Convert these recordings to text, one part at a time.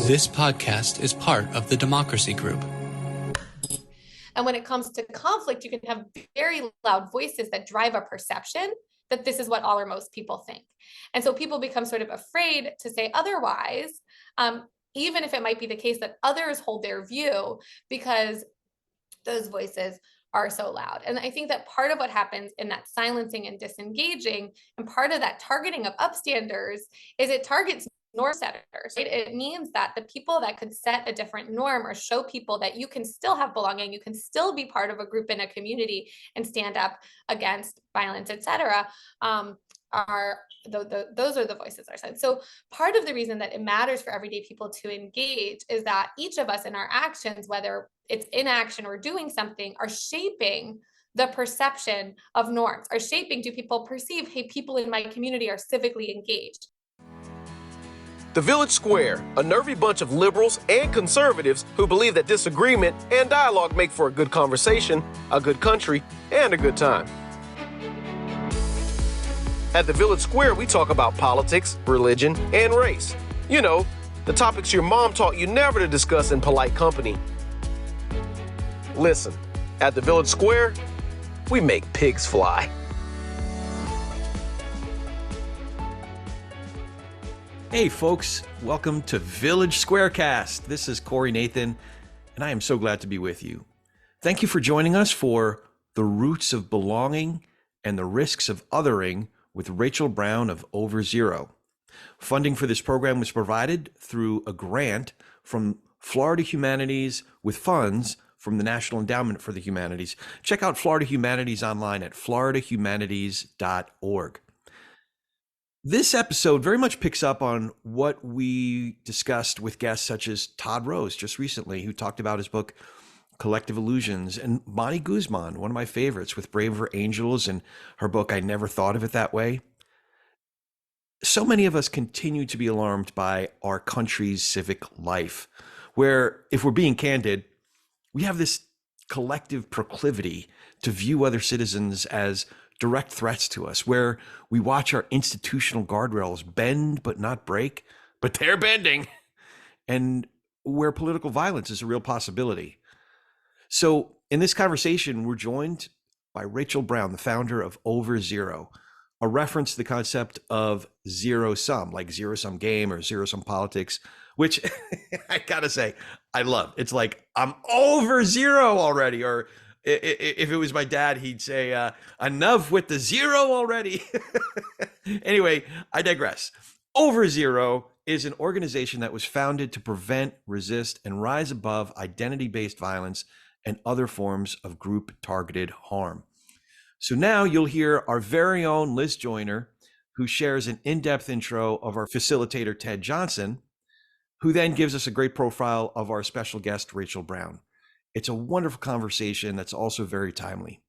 This podcast is part of the Democracy Group. And when it comes to conflict, you can have very loud voices that drive a perception that this is what all or most people think. And so people become sort of afraid to say otherwise, even if it might be the case that others hold their view, because those voices are so loud. And I think that part of what happens in that silencing and disengaging, and part of that targeting of upstanders, is it targets norm setters. Right? It means that the people that could set a different norm or show people that you can still have belonging, you can still be part of a group in a community and stand up against violence, etc., are those are the voices that are said. So part of the reason that it matters for everyday people to engage is that each of us in our actions, whether it's inaction or doing something, are shaping the perception of norms, are shaping, do people perceive, hey, people in my community are civically engaged. The Village Square, a nervy bunch of liberals and conservatives who believe that disagreement and dialogue make for a good conversation, a good country, and a good time. At the Village Square, we talk about politics, religion, and race. You know, the topics your mom taught you never to discuss in polite company. Listen, at the Village Square, we make pigs fly. Hey folks, welcome to Village Squarecast. This is Corey Nathan, and I am so glad to be with you. Thank you for joining us for The Roots of Belonging and the Risks of Othering with Rachel Brown of Over Zero. Funding for this program was provided through a grant from Florida Humanities with funds from the National Endowment for the Humanities. Check out Florida Humanities online at floridahumanities.org. This episode very much picks up on what we discussed with guests such as Todd Rose just recently, who talked about his book, Collective Illusions, and Bonnie Guzman, one of my favorites, with Braver Angels and her book, I Never Thought of It That Way. So many of us continue to be alarmed by our country's civic life, where, if we're being candid, we have this collective proclivity to view other citizens as direct threats to us, where we watch our institutional guardrails bend but not break, but they're bending, and where political violence is a real possibility. So in this conversation, we're joined by Rachel Brown, the founder of Over Zero, a reference to the concept of zero sum, like zero sum game or zero sum politics, which I gotta say, I love. It's like, I'm over zero already. Or if it was my dad, he'd say, enough with the zero already. Anyway, I digress. Over Zero is an organization that was founded to prevent, resist, and rise above identity-based violence and other forms of group-targeted harm. So now you'll hear our very own Liz Joyner, who shares an in-depth intro of our facilitator, Ted Johnson, who then gives us a great profile of our special guest, Rachel Brown. It's a wonderful conversation that's also very timely.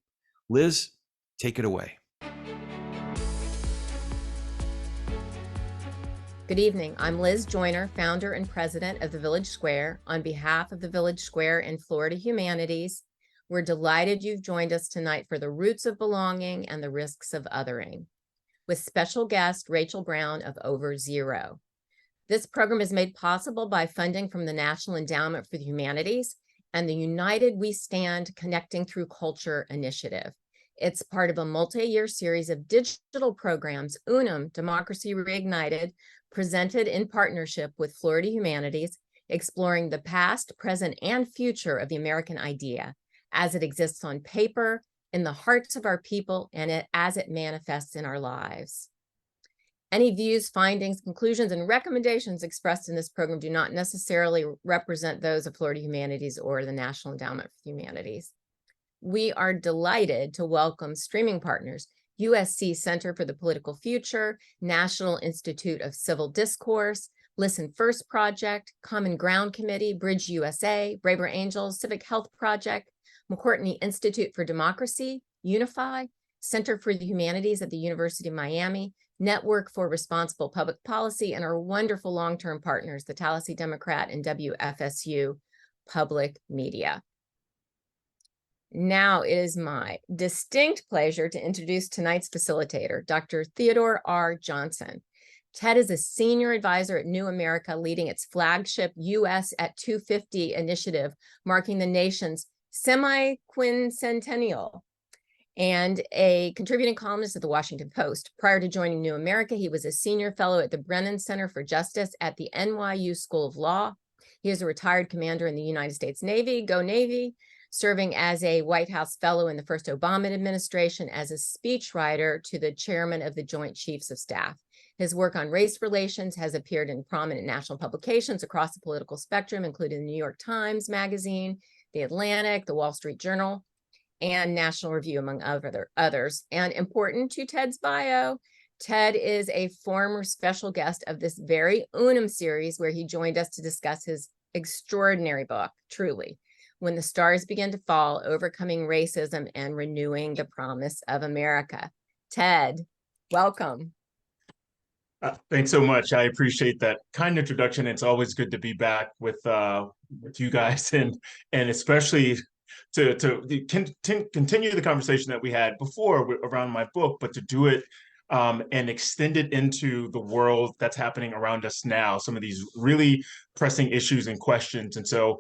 Liz, take it away. Good evening. I'm Liz Joyner, founder and president of the Village Square. On behalf of the Village Square and Florida Humanities, we're delighted you've joined us tonight for The Roots of Belonging and the Risks of Othering, with special guest Rachel Brown of Over Zero. This program is made possible by funding from the National Endowment for the Humanities and the United We Stand Connecting Through Culture initiative. It's part of a multi-year series of digital programs, Unum, Democracy Reignited, presented in partnership with Florida Humanities, exploring the past, present, and future of the American idea as it exists on paper, in the hearts of our people, and as it manifests in our lives. Any views, findings, conclusions, and recommendations expressed in this program do not necessarily represent those of Florida Humanities or the National Endowment for the Humanities. We are delighted to welcome streaming partners, USC Center for the Political Future, National Institute of Civil Discourse, Listen First Project, Common Ground Committee, Bridge USA, Braver Angels, Civic Health Project, McCourtney Institute for Democracy, Unify, Center for the Humanities at the University of Miami, Network for Responsible Public Policy, and our wonderful long-term partners, the Tallahassee Democrat and WFSU Public Media. Now it is my distinct pleasure to introduce tonight's facilitator, Dr. Theodore R. Johnson. Ted is a senior advisor at New America, leading its flagship US at 250 initiative, marking the nation's semi-quincentennial, and a contributing columnist at the Washington Post. Prior to joining New America, he was a senior fellow at the Brennan Center for Justice at the NYU School of Law. He is a retired commander in the United States Navy, go Navy, serving as a White House fellow in the first Obama administration as a speechwriter to the chairman of the Joint Chiefs of Staff. His work on race relations has appeared in prominent national publications across the political spectrum, including the New York Times Magazine, The Atlantic, The Wall Street Journal, and National Review, among others. And important to Ted's bio, Ted is a former special guest of this very Unum series, where he joined us to discuss his extraordinary book, Truly, When the Stars Begin to Fall, Overcoming Racism and Renewing the Promise of America. Ted, welcome. Thanks so much. I appreciate that kind introduction. It's always good to be back with you guys, and especially to continue the conversation that we had before around my book, but to do it and extend it into the world that's happening around us now, some of these really pressing issues and questions. And so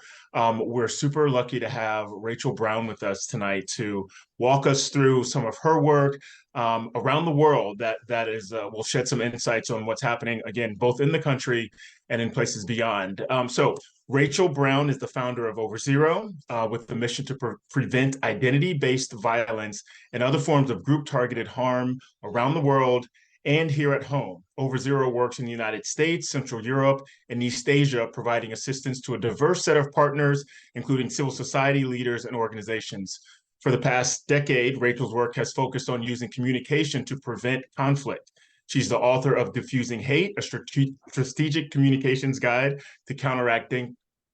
we're super lucky to have Rachel Brown with us tonight to walk us through some of her work around the world that is will shed some insights on what's happening, again, both in the country and in places beyond. So Rachel Brown is the founder of OverZero, with the mission to prevent identity-based violence and other forms of group-targeted harm around the world and here at home. OverZero works in the United States, Central Europe, and East Asia, providing assistance to a diverse set of partners, including civil society leaders and organizations. For the past decade, Rachel's work has focused on using communication to prevent conflict. She's the author of Diffusing Hate, a strategic communications guide to counteract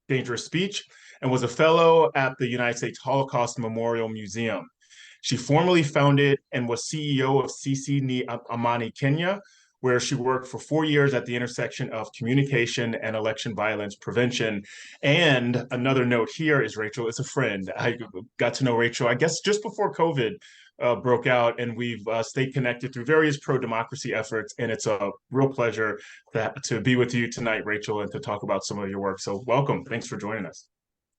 dangerous speech, and was a fellow at the United States Holocaust Memorial Museum. She formerly founded and was CEO of Sisi Ni Amani Kenya, where she worked for 4 years at the intersection of communication and election violence prevention. And another note here is Rachel is a friend. I got to know Rachel, I guess, just before COVID broke out, and we've stayed connected through various pro-democracy efforts. And it's a real pleasure to be with you tonight, Rachel, and to talk about some of your work. So welcome. Thanks for joining us.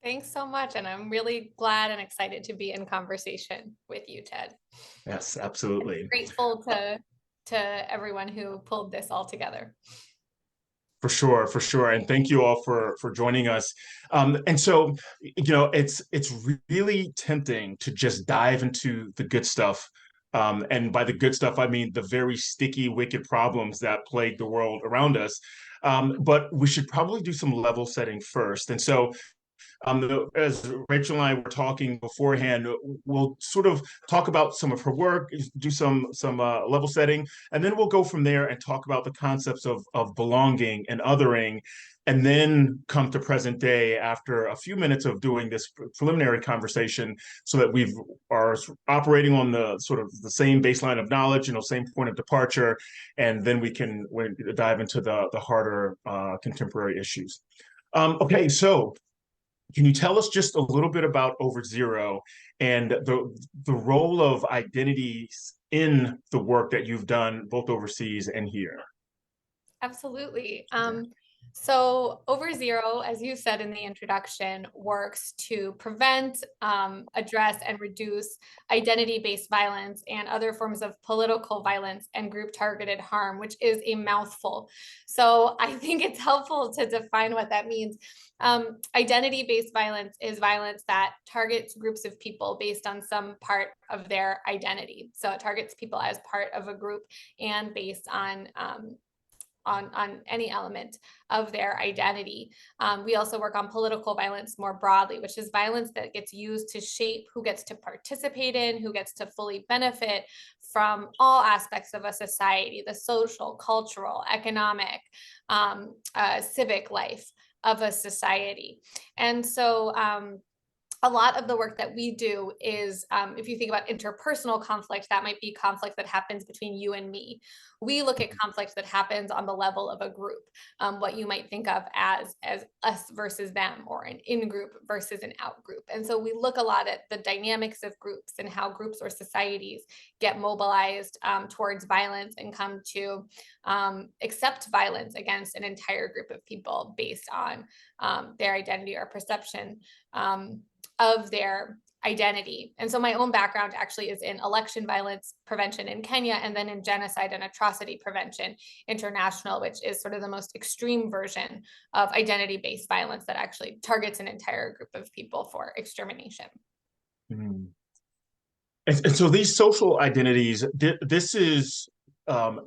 Thanks so much. And I'm really glad and excited to be in conversation with you, Ted. Yes, absolutely. I'm grateful to everyone who pulled this all together. For sure. And thank you all for joining us. And so, you know, it's really tempting to just dive into the good stuff. And by the good stuff, I mean the very sticky, wicked problems that plague the world around us. But we should probably do some level setting first. And so, as Rachel and I were talking beforehand, we'll sort of talk about some of her work, do some level setting, and then we'll go from there and talk about the concepts of belonging and othering, and then come to present day after a few minutes of doing this preliminary conversation, so that we are operating on the sort of the same baseline of knowledge, you know, same point of departure, and then we can dive into the harder contemporary issues. Okay, so can you tell us just a little bit about OverZero and the role of identities in the work that you've done both overseas and here? Absolutely. So OverZero, as you said in the introduction, works to prevent, address, and reduce identity-based violence and other forms of political violence and group-targeted harm, which is a mouthful. So I think it's helpful to define what that means. Identity-based violence is violence that targets groups of people based on some part of their identity. So it targets people as part of a group and based on any element of their identity. We also work on political violence more broadly, which is violence that gets used to shape who gets to participate in, who gets to fully benefit from all aspects of a society, the social, cultural, economic, civic life of a society. And so a lot of the work that we do is, if you think about interpersonal conflict, that might be conflict that happens between you and me. We look at conflict that happens on the level of a group, what you might think of as us versus them, or an in-group versus an out-group. And so we look a lot at the dynamics of groups and how groups or societies get mobilized towards violence and come to accept violence against an entire group of people based on their identity or perception of their identity. And so my own background actually is in election violence prevention in Kenya, and then in genocide and atrocity prevention international, which is sort of the most extreme version of identity-based violence that actually targets an entire group of people for extermination. Mm. And so these social identities, this is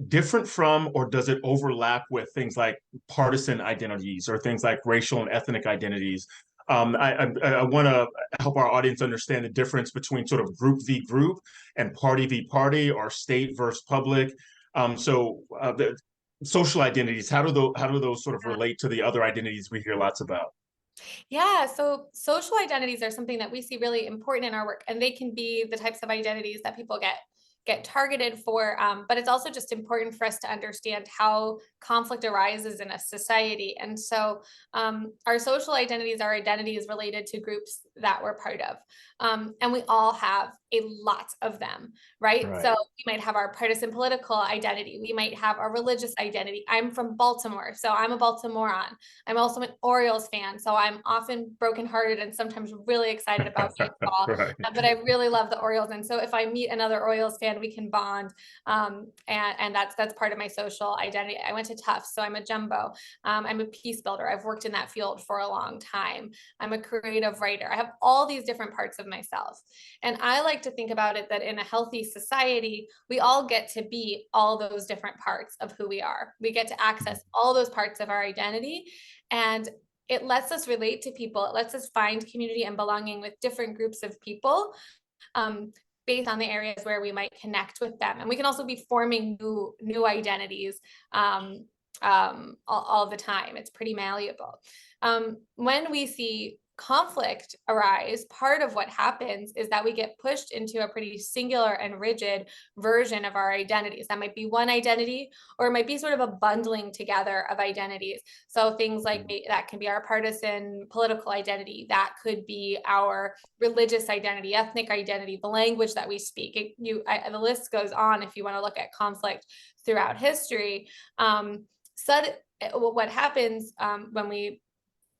different from, or does it overlap with things like partisan identities or things like racial and ethnic identities? I want to help our audience understand the difference between sort of group v group and party v party, or state versus public. The social identities, how do those sort of relate to the other identities we hear lots about? Yeah, so social identities are something that we see really important in our work, and they can be the types of identities that people get targeted for, but it's also just important for us to understand how conflict arises in a society. And so our social identities are identities related to groups that we're part of, and we all have a lot of them, right? So we might have our partisan political identity, we might have a religious identity. I'm from Baltimore, so I'm a Baltimorean. I'm also an Orioles fan, so I'm often brokenhearted and sometimes really excited about baseball, but I really love the Orioles. And so if I meet another Orioles fan, we can bond, and that's part of my social identity. I went to Tufts, so I'm a jumbo. I'm a peace builder. I've worked in that field for a long time. I'm a creative writer. I have all these different parts of myself, and I like to think about it that in a healthy society, we all get to be all those different parts of who we are. We get to access all those parts of our identity, and it lets us relate to people. It lets us find community and belonging with different groups of people, based on the areas where we might connect with them. And we can also be forming new identities all the time. It's pretty malleable. When we see conflict arise, part of what happens is that we get pushed into a pretty singular and rigid version of our identities. That might be one identity, or it might be sort of a bundling together of identities. So things like that can be our partisan political identity, that could be our religious identity, ethnic identity, the language that we speak. The list goes on if you want to look at conflict throughout history. So what happens when we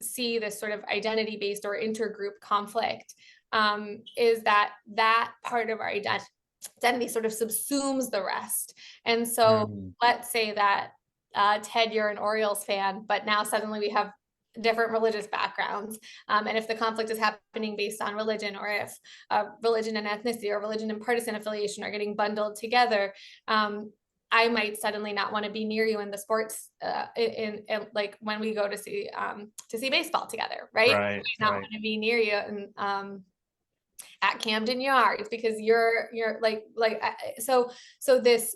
see this sort of identity-based or intergroup conflict is that part of our identity sort of subsumes the rest. And so let's say that Ted, you're an Orioles fan, but now suddenly we have different religious backgrounds. And if the conflict is happening based on religion, or if religion and ethnicity or religion and partisan affiliation are getting bundled together, I might suddenly not want to be near you in the sports, in like when we go to see baseball together, right? I might not want to be near you and at Camden Yards, because you're so this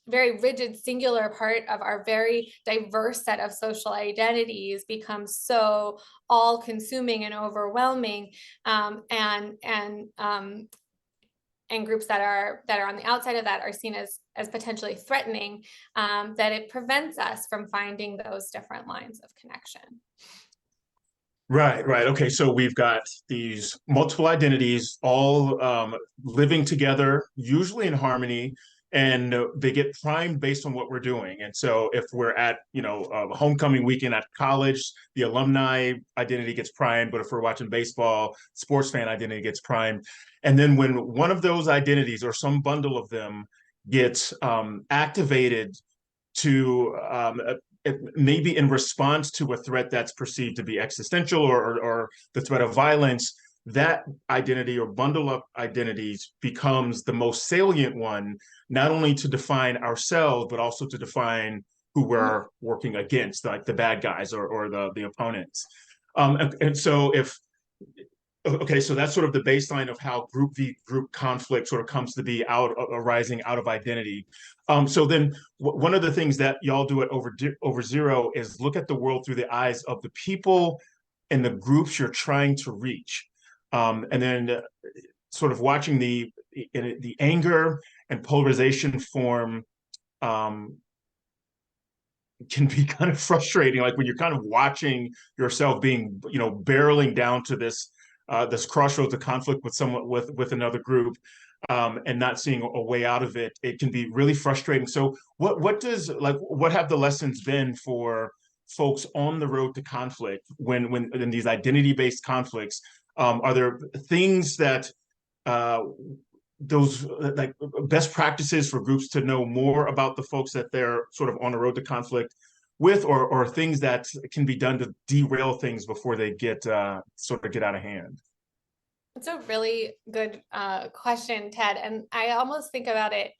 very rigid singular part of our very diverse set of social identities becomes so all consuming and overwhelming, and groups that are on the outside of that are seen as potentially threatening, that it prevents us from finding those different lines of connection. Right. Okay, so we've got these multiple identities all living together, usually in harmony, and they get primed based on what we're doing. And so if we're at, a homecoming weekend at college, the alumni identity gets primed. But if we're watching baseball, sports fan identity gets primed. And then when one of those identities, or some bundle of them, gets activated to maybe in response to a threat that's perceived to be existential, or the threat of violence, that identity or bundle of identities becomes the most salient one, not only to define ourselves, but also to define who we're working against, like the bad guys or the opponents. And so so that's sort of the baseline of how group v group conflict sort of comes to be arising out of identity. So then one of the things that y'all do at Over Zero is look at the world through the eyes of the people and the groups you're trying to reach. And then sort of watching the anger and polarization form can be kind of frustrating, like when you're kind of watching yourself being, barreling down to this this crossroads of conflict with someone, with another group, and not seeing a way out of it. It can be really frustrating. So what have the lessons been for folks on the road to conflict when in these identity-based conflicts? Are there things that those like best practices for groups to know more about the folks that they're sort of on the road to conflict with, or things that can be done to derail things before they get sort of get out of hand? It's a really good question, Ted. And I almost think about it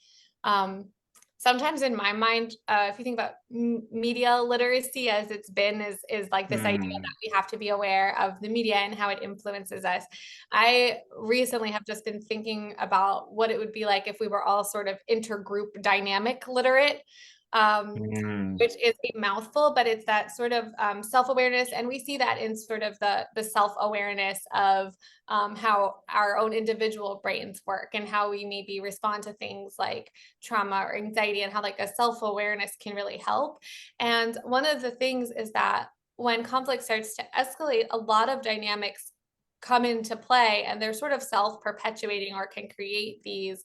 sometimes in my mind, if you think about media literacy as it's been, is like this idea that we have to be aware of the media and how it influences us. I recently have just been thinking about what it would be like if we were all sort of intergroup dynamic literate. Which is a mouthful, but it's that sort of self-awareness. And we see that in sort of the self-awareness of how our own individual brains work and how we maybe respond to things like trauma or anxiety, and how like a self-awareness can really help. And one of the things is that when conflict starts to escalate, a lot of dynamics come into play, and they're sort of self-perpetuating, or can create these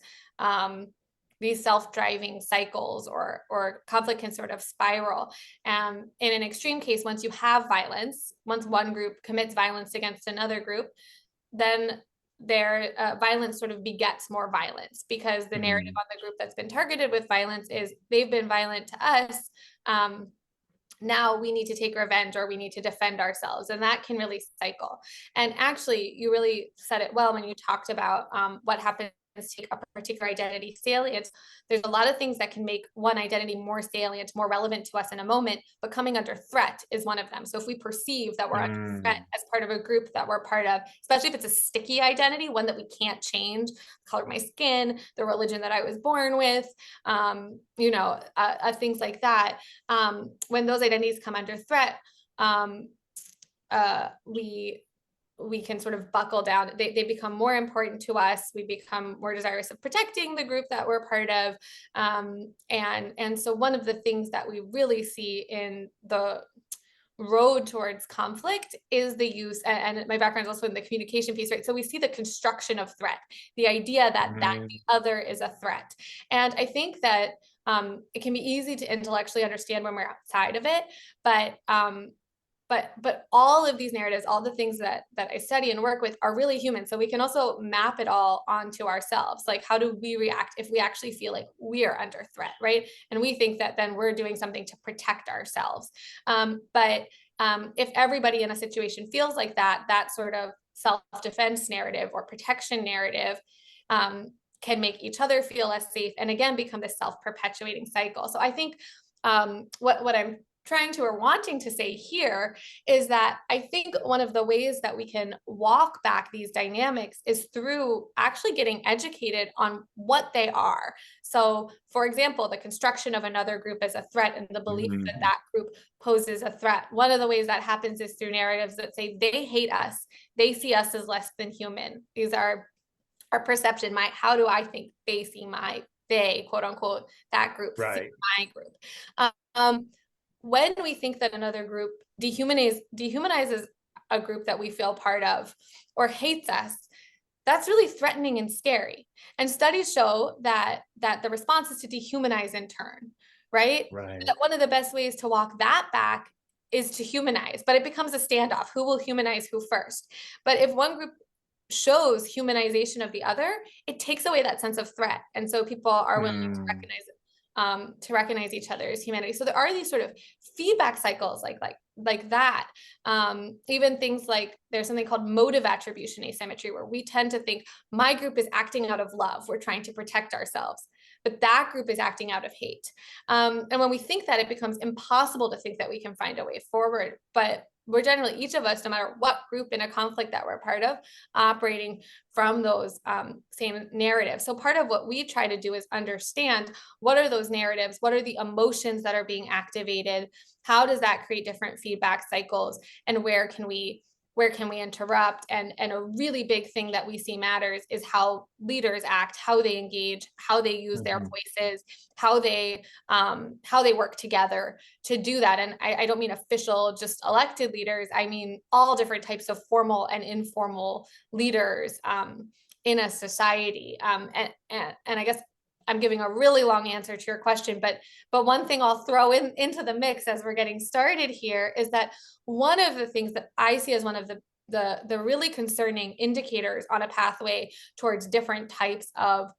self-driving cycles, or conflict can sort of spiral. In an extreme case, once you have violence, once one group commits violence against another group, then their violence sort of begets more violence, because the narrative on the group that's been targeted with violence is they've been violent to us. Now we need to take revenge, or we need to defend ourselves. And that can really cycle. And actually, you really said it well when you talked about what happens to a particular identity salient. There's a lot of things that can make one identity more salient, more relevant to us in a moment, but coming under threat is one of them. So if we perceive that we're under threat as part of a group that we're part of, especially if it's a sticky identity, one that we can't change, the color of my skin, the religion that I was born with, things like that. When those identities come under threat, we can sort of buckle down. They become more important to us. We become more desirous of protecting the group that we're part of. And so one of the things that we really see in the road towards conflict is the use, and my background is also in the communication piece, right? So we see the construction of threat, the idea that the other is a threat. And I think that it can be easy to intellectually understand when we're outside of it, but all of these narratives, all the things that I study and work with are really human. So we can also map it all onto ourselves. Like, how do we react if we actually feel like we are under threat, right? And we think that then we're doing something to protect ourselves. But if everybody in a situation feels like that sort of self-defense narrative or protection narrative can make each other feel less safe, and again, become this self-perpetuating cycle. So I think what I'm trying to or wanting to say here is that I think one of the ways that we can walk back these dynamics is through actually getting educated on what they are. So, for example, the construction of another group as a threat, and the belief that that group poses a threat. One of the ways that happens is through narratives that say they hate us, they see us as less than human. These are our perception. How do I think they see they, quote unquote, that group, right, see my group. When we think that another group dehumanizes a group that we feel part of, or hates us, that's really threatening and scary. And studies show that the response is to dehumanize in turn, right? That one of the best ways to walk that back is to humanize, but it becomes a standoff. Who will humanize who first? But if one group shows humanization of the other, it takes away that sense of threat. And so people are willing to recognize each other's humanity. So there are these sort of feedback cycles like that. Even things like there's something called motive attribution asymmetry, where we tend to think my group is acting out of love. We're trying to protect ourselves, but that group is acting out of hate. And when we think that, it becomes impossible to think that we can find a way forward. But we're generally, each of us, no matter what group in a conflict that we're part of, operating from those same narratives. So part of what we try to do is understand, what are those narratives? What are the emotions that are being activated? How does that create different feedback cycles? And where can we where can we interrupt? And a really big thing that we see matters is how leaders act, how they engage, how they use their voices, how they work together to do that. And I don't mean official, just elected leaders. I mean all different types of formal and informal leaders in a society. And I guess I'm giving a really long answer to your question, but one thing I'll throw into the mix as we're getting started here is that one of the things that I see as one of the really concerning indicators on a pathway towards different types of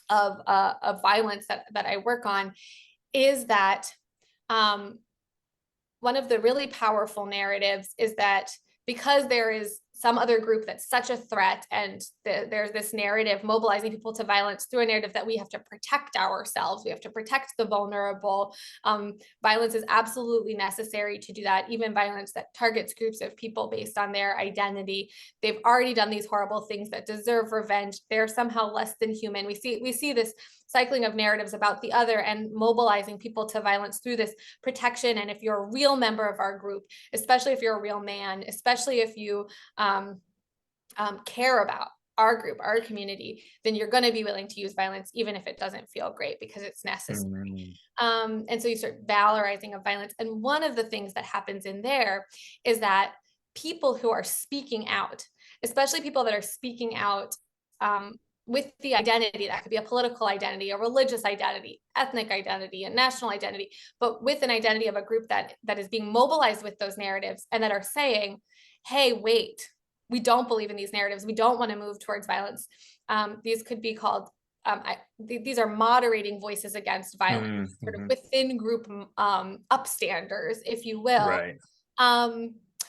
violence that I work on is that one of the really powerful narratives is that because there is some other group that's such a threat, and there's this narrative mobilizing people to violence through a narrative that we have to protect ourselves, we have to protect the vulnerable. Violence is absolutely necessary to do that, even violence that targets groups of people based on their identity. They've already done these horrible things that deserve revenge. They're somehow less than human. We see this cycling of narratives about the other and mobilizing people to violence through this protection. And if you're a real member of our group, especially if you're a real man, especially if you care about our group, our community, then you're going to be willing to use violence, even if it doesn't feel great, because it's necessary. And so you start valorizing of violence. And one of the things that happens in there is that people who are speaking out, especially people that are speaking out with the identity, that could be a political identity, a religious identity, ethnic identity, a national identity, but with an identity of a group that is being mobilized with those narratives and that are saying, hey, wait, we don't believe in these narratives. We don't want to move towards violence. These could be called, these are moderating voices against violence, sort of within group upstanders, if you will. Right.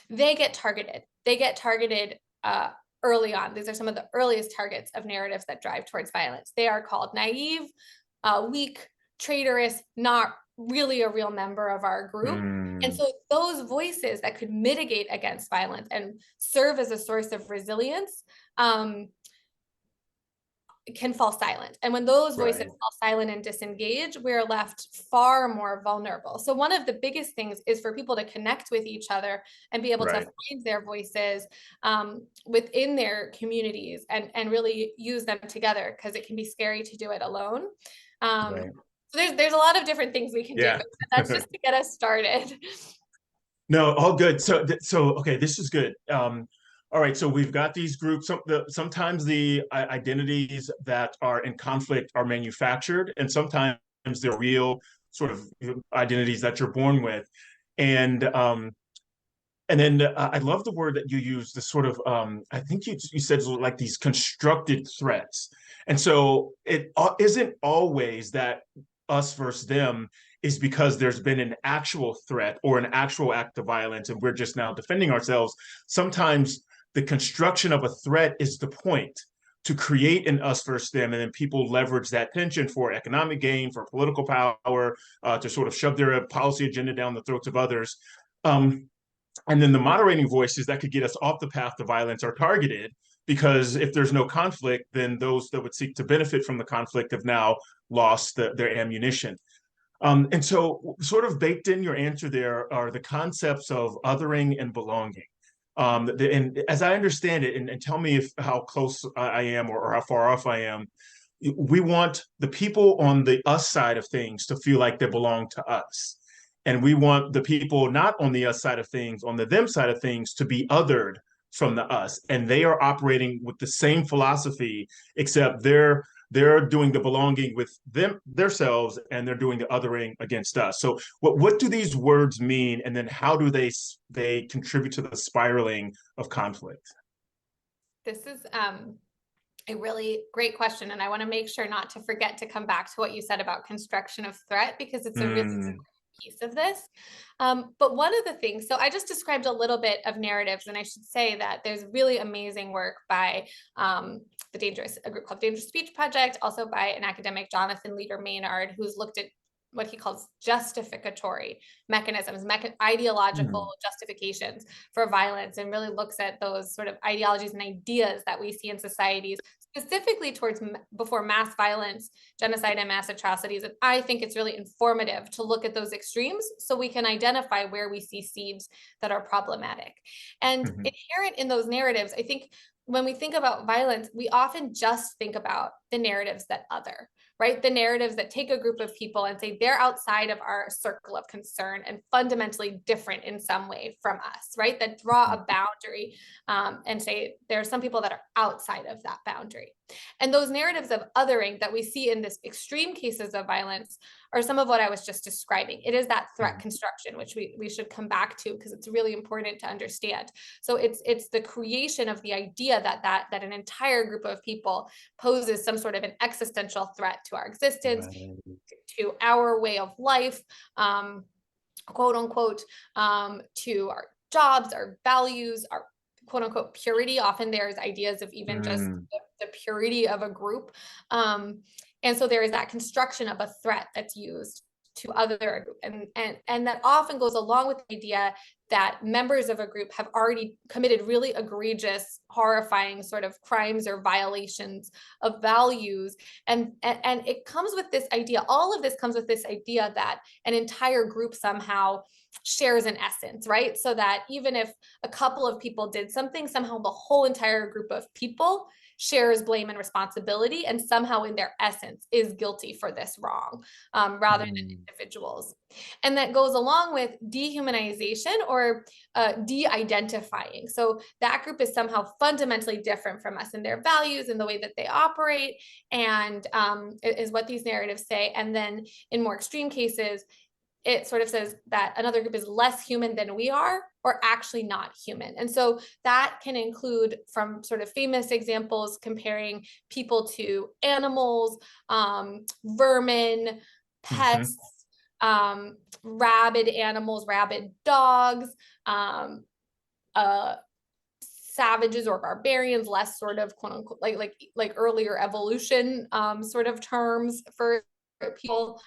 They get targeted. They get targeted early on. These are some of the earliest targets of narratives that drive towards violence. They are called naive, weak, traitorous, not really a real member of our group. And so those voices that could mitigate against violence and serve as a source of resilience can fall silent. And when those voices fall silent and disengage, we're left far more vulnerable. So one of the biggest things is for people to connect with each other and be able to find their voices within their communities and really use them together, because it can be scary to do it alone. So there's a lot of different things we can do. That's just to get us started. No, all good. So okay, this is good. All right, so we've got these groups. Sometimes the identities that are in conflict are manufactured, and sometimes they're real sort of identities that you're born with. And then I love the word that you use, the sort of, I think you said like these constructed threats. And so it isn't always that us versus them is because there's been an actual threat or an actual act of violence, and we're just now defending ourselves. Sometimes the construction of a threat is the point to create an us versus them, and then people leverage that tension for economic gain, for political power, to sort of shove their policy agenda down the throats of others. And then the moderating voices that could get us off the path to violence are targeted, because if there's no conflict, then those that would seek to benefit from the conflict have now lost their ammunition. And so sort of baked in your answer there are the concepts of othering and belonging. And as I understand it, and tell me how close I am or how far off I am, we want the people on the us side of things to feel like they belong to us. And we want the people not on the us side of things, on the them side of things, to be othered from the us. And they are operating with the same philosophy, except they're doing the belonging with themselves, and they're doing the othering against us. So what do these words mean? And then how do they contribute to the spiraling of conflict? This is a really great question. And I want to make sure not to forget to come back to what you said about construction of threat, because it's a really piece of this. But one of the things, so I just described a little bit of narratives, and I should say that there's really amazing work by a group called Dangerous Speech Project, also by an academic, Jonathan Leader-Maynard, who's looked at what he calls justificatory mechanisms, ideological justifications for violence, and really looks at those sort of ideologies and ideas that we see in societies, specifically towards before mass violence, genocide, and mass atrocities. And I think it's really informative to look at those extremes so we can identify where we see seeds that are problematic. And inherent in those narratives, I think when we think about violence, we often just think about the narratives that other, right? The narratives that take a group of people and say they're outside of our circle of concern and fundamentally different in some way from us, right? That draw a boundary and say there are some people that are outside of that boundary. And those narratives of othering that we see in this extreme cases of violence are some of what I was just describing. It is that threat construction, which we should come back to because it's really important to understand. So it's the creation of the idea that an entire group of people poses some sort of an existential threat to our existence, to our way of life, quote unquote, to our jobs, our values, our quote unquote purity. Often there's ideas of even just the purity of a group. And so there is that construction of a threat that's used to other group. And that often goes along with the idea that members of a group have already committed really egregious, horrifying sort of crimes or violations of values. And it comes with this idea, all of this comes with this idea that an entire group somehow shares an essence, right? So that even if a couple of people did something, somehow the whole entire group of people shares blame and responsibility and somehow in their essence is guilty for this wrong, rather than individuals. And that goes along with dehumanization or de-identifying. So that group is somehow fundamentally different from us in their values and the way that they operate, and is what these narratives say. And then in more extreme cases, it sort of says that another group is less human than we are, or actually not human. And so that can include from sort of famous examples comparing people to animals, vermin, pests, rabid animals, rabid dogs, savages or barbarians, less sort of quote unquote like earlier evolution sort of terms for people.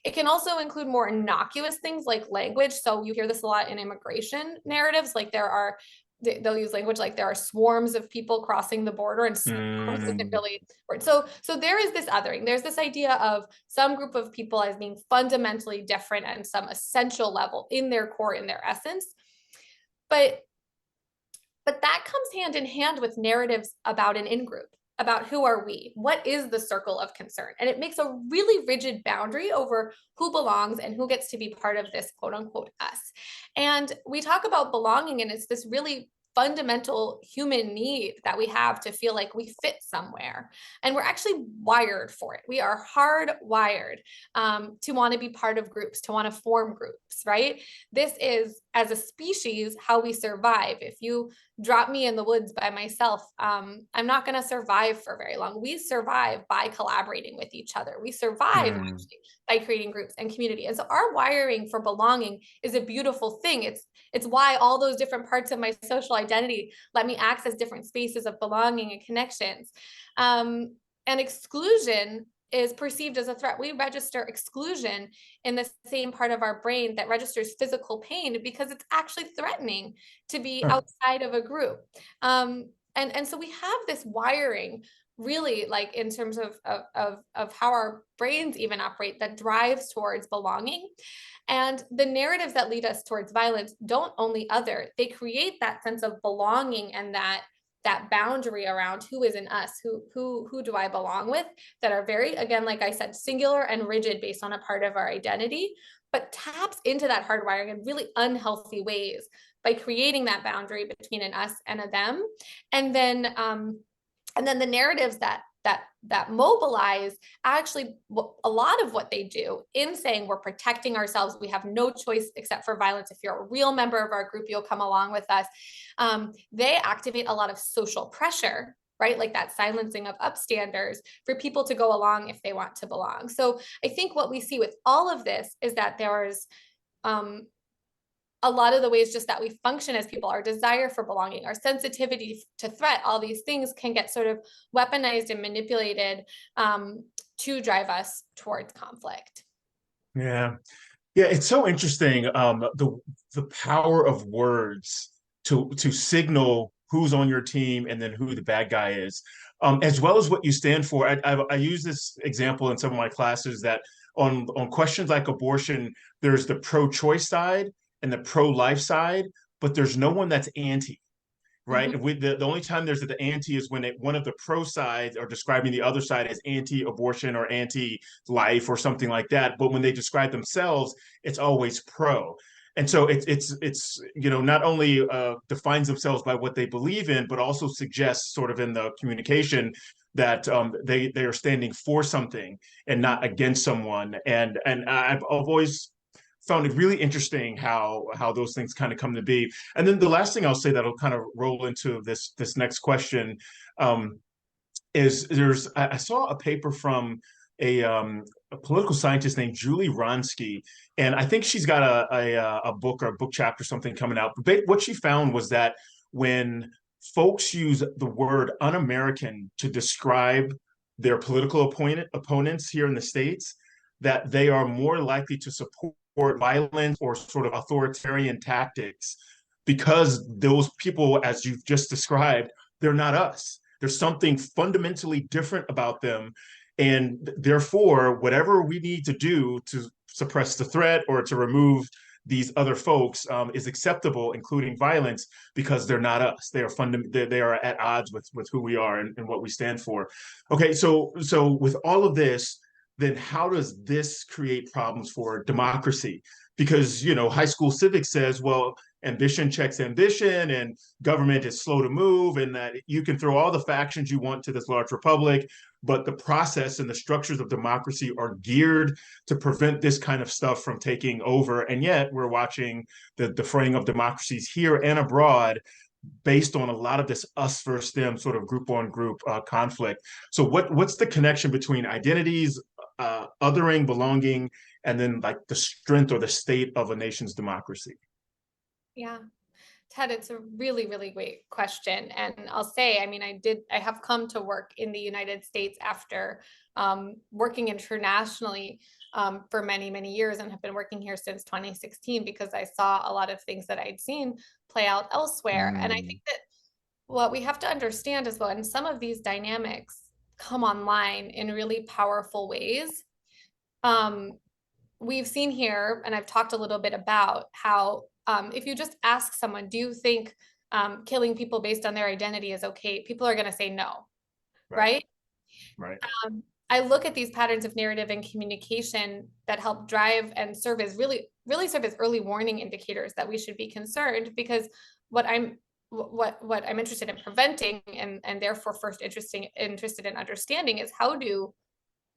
It can also include more innocuous things like language. So you hear this a lot in immigration narratives, like they'll use language like there are swarms of people crossing the border, and swarms isn't really word. So there is this othering. There's this idea of some group of people as being fundamentally different at some essential level in their core, in their essence. But that comes hand in hand with narratives about an in-group, about who are we, what is the circle of concern. And it makes a really rigid boundary over who belongs and who gets to be part of this quote unquote us. And we talk about belonging, and it's this really fundamental human need that we have to feel like we fit somewhere. And we're actually wired for it. We are hardwired to want to be part of groups, to want to form groups, right? This is, as a species, how we survive. If you drop me in the woods by myself, I'm not going to survive for very long. We survive by collaborating with each other. We survive actually by creating groups and community. And so our wiring for belonging is a beautiful thing. It's why all those different parts of my social identity let me access different spaces of belonging and connections. And exclusion is perceived as a threat. We register exclusion in the same part of our brain that registers physical pain because it's actually threatening to be outside of a group. And so we have this wiring really, like in terms of how our brains even operate, that drives towards belonging. And the narratives that lead us towards violence don't only other, they create that sense of belonging and that boundary around who is in us, who do I belong with, that are very, again, like I said, singular and rigid based on a part of our identity, but taps into that hardwiring in really unhealthy ways by creating that boundary between an us and a them. And then the narratives that mobilize, actually a lot of what they do in saying we're protecting ourselves, we have no choice except for violence. If you're a real member of our group, you'll come along with us. They activate a lot of social pressure, right? Like that silencing of upstanders for people to go along if they want to belong. So I think what we see with all of this is that there's a lot of the ways just that we function as people, our desire for belonging, our sensitivity to threat, all these things can get sort of weaponized and manipulated to drive us towards conflict. Yeah, it's so interesting. The power of words to signal who's on your team and then who the bad guy is, as well as what you stand for. I use this example in some of my classes that on questions like abortion, there's the pro-choice side and the pro-life side, but there's no one that's anti. Right. Mhm. The only time there's the anti is when one of the pro sides are describing the other side as anti-abortion or anti-life or something like that. But when they describe themselves, it's always pro. And so it's not only defines themselves by what they believe in, but also suggests sort of in the communication that they are standing for something and not against someone. And I've always found it really interesting how those things kind of come to be. And then the last thing I'll say that'll kind of roll into this next question is I saw a paper from a political scientist named Julie Wronski, and I think she's got a book or a book chapter something coming out. But what she found was that when folks use the word un-American to describe their political opponents here in the States, that they are more likely to support violence or sort of authoritarian tactics because those people, as you've just described, they're not us. There's something fundamentally different about them. And therefore, whatever we need to do to suppress the threat or to remove these other folks is acceptable, including violence, because they're not us. They are at odds with who we are and what we stand for. Okay, so with all of this, then how does this create problems for democracy? Because, high school civics says, well, ambition checks ambition and government is slow to move, and that you can throw all the factions you want to this large republic, but the process and the structures of democracy are geared to prevent this kind of stuff from taking over. And yet we're watching the fraying of democracies here and abroad based on a lot of this us versus them sort of group on group conflict. So what's the connection between identities, othering, belonging, and then like the strength or the state of a nation's democracy? Yeah. Ted, it's a really, really great question. And I'll say, I mean, I have come to work in the United States after working internationally for many, many years, and have been working here since 2016 because I saw a lot of things that I'd seen play out elsewhere. And I think that what we have to understand as well, and some of these dynamics come online in really powerful ways. We've seen here, and I've talked a little bit about how if you just ask someone, do you think killing people based on their identity is okay? People are going to say no, right? Right. I look at these patterns of narrative and communication that help drive and serve as really serve as early warning indicators that we should be concerned, because what I'm interested in preventing and therefore first interested in understanding is how do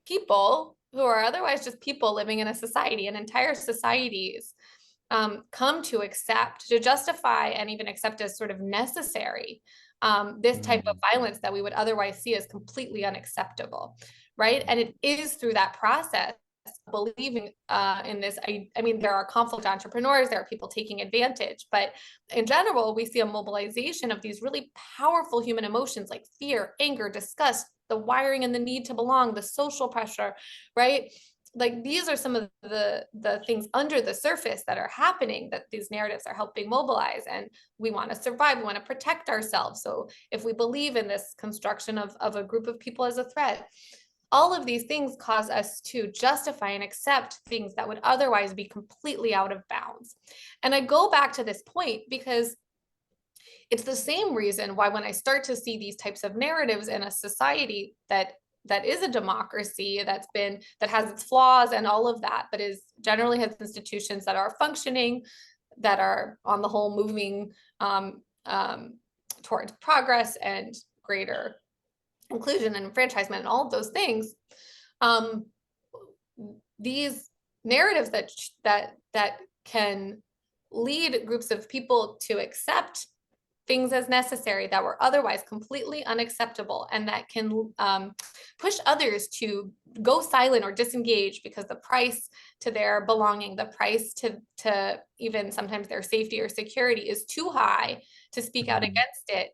people who are otherwise just people living in a society and entire societies come to accept, to justify, and even accept as sort of necessary this type of violence that we would otherwise see as completely unacceptable, right? And it is through that process believing in this. I mean, there are conflict entrepreneurs, there are people taking advantage, but in general, we see a mobilization of these really powerful human emotions like fear, anger, disgust, the wiring and the need to belong, the social pressure, right? Like these are some of the things under the surface that are happening that these narratives are helping mobilize. And we want to survive, we want to protect ourselves. So if we believe in this construction of a group of people as a threat, all of these things cause us to justify and accept things that would otherwise be completely out of bounds. And I go back to this point because it's the same reason why when I start to see these types of narratives in a society that is a democracy, that has its flaws and all of that, but is generally has institutions that are functioning, that are on the whole moving towards progress and greater inclusion and enfranchisement and all of those things, these narratives that can lead groups of people to accept things as necessary that were otherwise completely unacceptable, and that can push others to go silent or disengage because the price to their belonging, the price to even sometimes their safety or security is too high to speak out against it.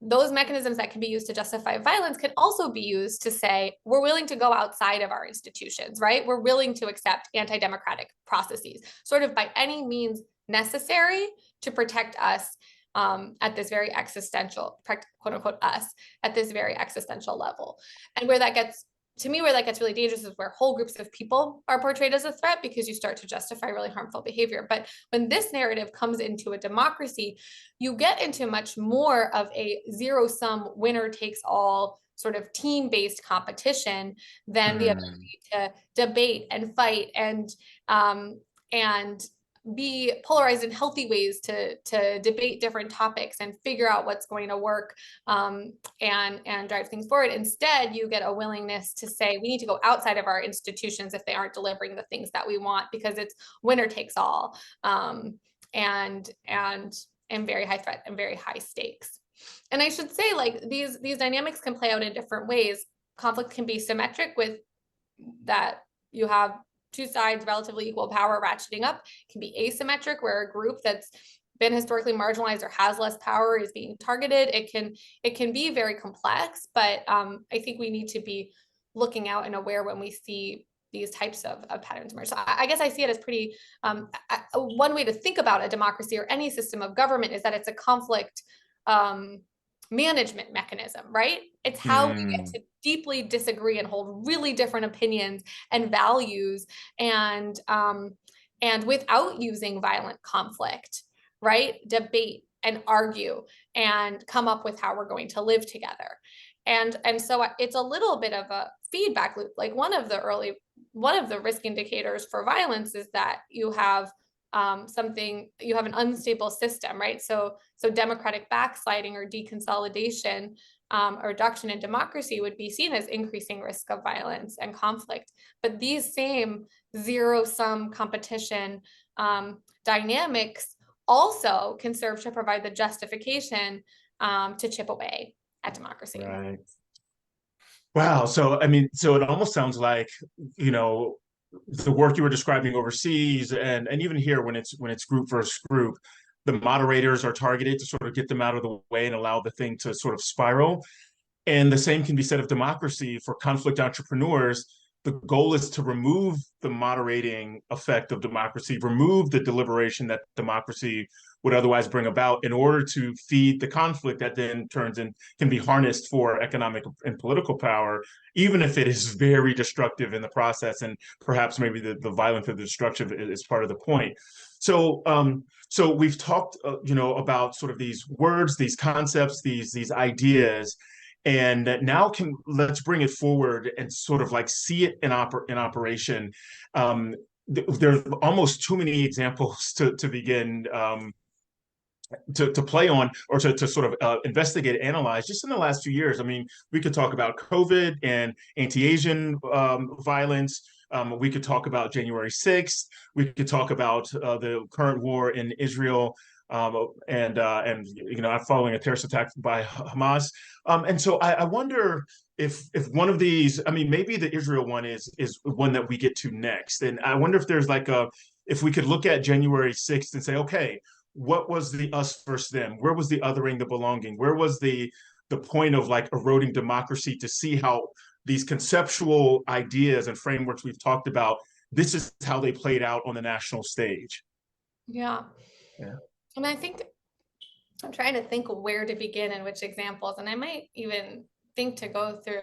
Those mechanisms that can be used to justify violence can also be used to say, we're willing to go outside of our institutions, right? We're willing to accept anti-democratic processes, sort of by any means necessary to protect us. at this very existential, quote unquote, us at this very existential level. And where that gets, to me, where that gets really dangerous is where whole groups of people are portrayed as a threat, because you start to justify really harmful behavior. But when this narrative comes into a democracy, you get into much more of a zero-sum, winner-takes-all sort of team-based competition than the ability to debate and fight and be polarized in healthy ways to debate different topics and figure out what's going to work and drive things forward. Instead, you get a willingness to say we need to go outside of our institutions if they aren't delivering the things that we want, because it's winner takes all and very high threat and very high stakes. And I should say, like, these dynamics can play out in different ways. Conflict can be symmetric, with that you have two sides, relatively equal power ratcheting up. It can be asymmetric, where a group that's been historically marginalized or has less power is being targeted. It can be very complex, but I think we need to be looking out and aware when we see these types of patterns emerge. So I guess I see it as pretty, one way to think about a democracy or any system of government is that it's a conflict management mechanism, right? It's how we get to deeply disagree and hold really different opinions and values, and without using violent conflict, right? Debate and argue and come up with how we're going to live together. And so it's a little bit of a feedback loop. Like one of the risk indicators for violence is that you have you have an unstable system, right? So democratic backsliding or deconsolidation or reduction in democracy would be seen as increasing risk of violence and conflict. But these same zero-sum competition dynamics also can serve to provide the justification to chip away at democracy. Right. Wow. So, I mean, so it almost sounds like, you know, the work you were describing overseas and even here when it's group versus group, the moderators are targeted to sort of get them out of the way and allow the thing to sort of spiral. And the same can be said of democracy for conflict entrepreneurs. The goal is to remove the moderating effect of democracy, remove the deliberation that democracy would otherwise bring about in order to feed the conflict that then turns and can be harnessed for economic and political power, even if it is very destructive in the process. And perhaps maybe the violence or the destruction is part of the point. So, so we've talked, you know, about sort of these words, these concepts, these ideas. And now let's bring it forward and sort of like see it in operation. There's almost too many examples to begin to play on or to sort of investigate, analyze just in the last few years. I mean, we could talk about COVID and anti-Asian violence. We could talk about January 6th. We could talk about the current war in Israel. And you know, following a terrorist attack by Hamas, and so I wonder if one of these, I mean, maybe the Israel one is one that we get to next, and I wonder if there's like if we could look at January 6th and say, okay, what was the us versus them? Where was the othering, the belonging? Where was the point of like eroding democracy, to see how these conceptual ideas and frameworks we've talked about, this is how they played out on the national stage. Yeah. And I think I'm trying to think where to begin and which examples, and I might even think to go through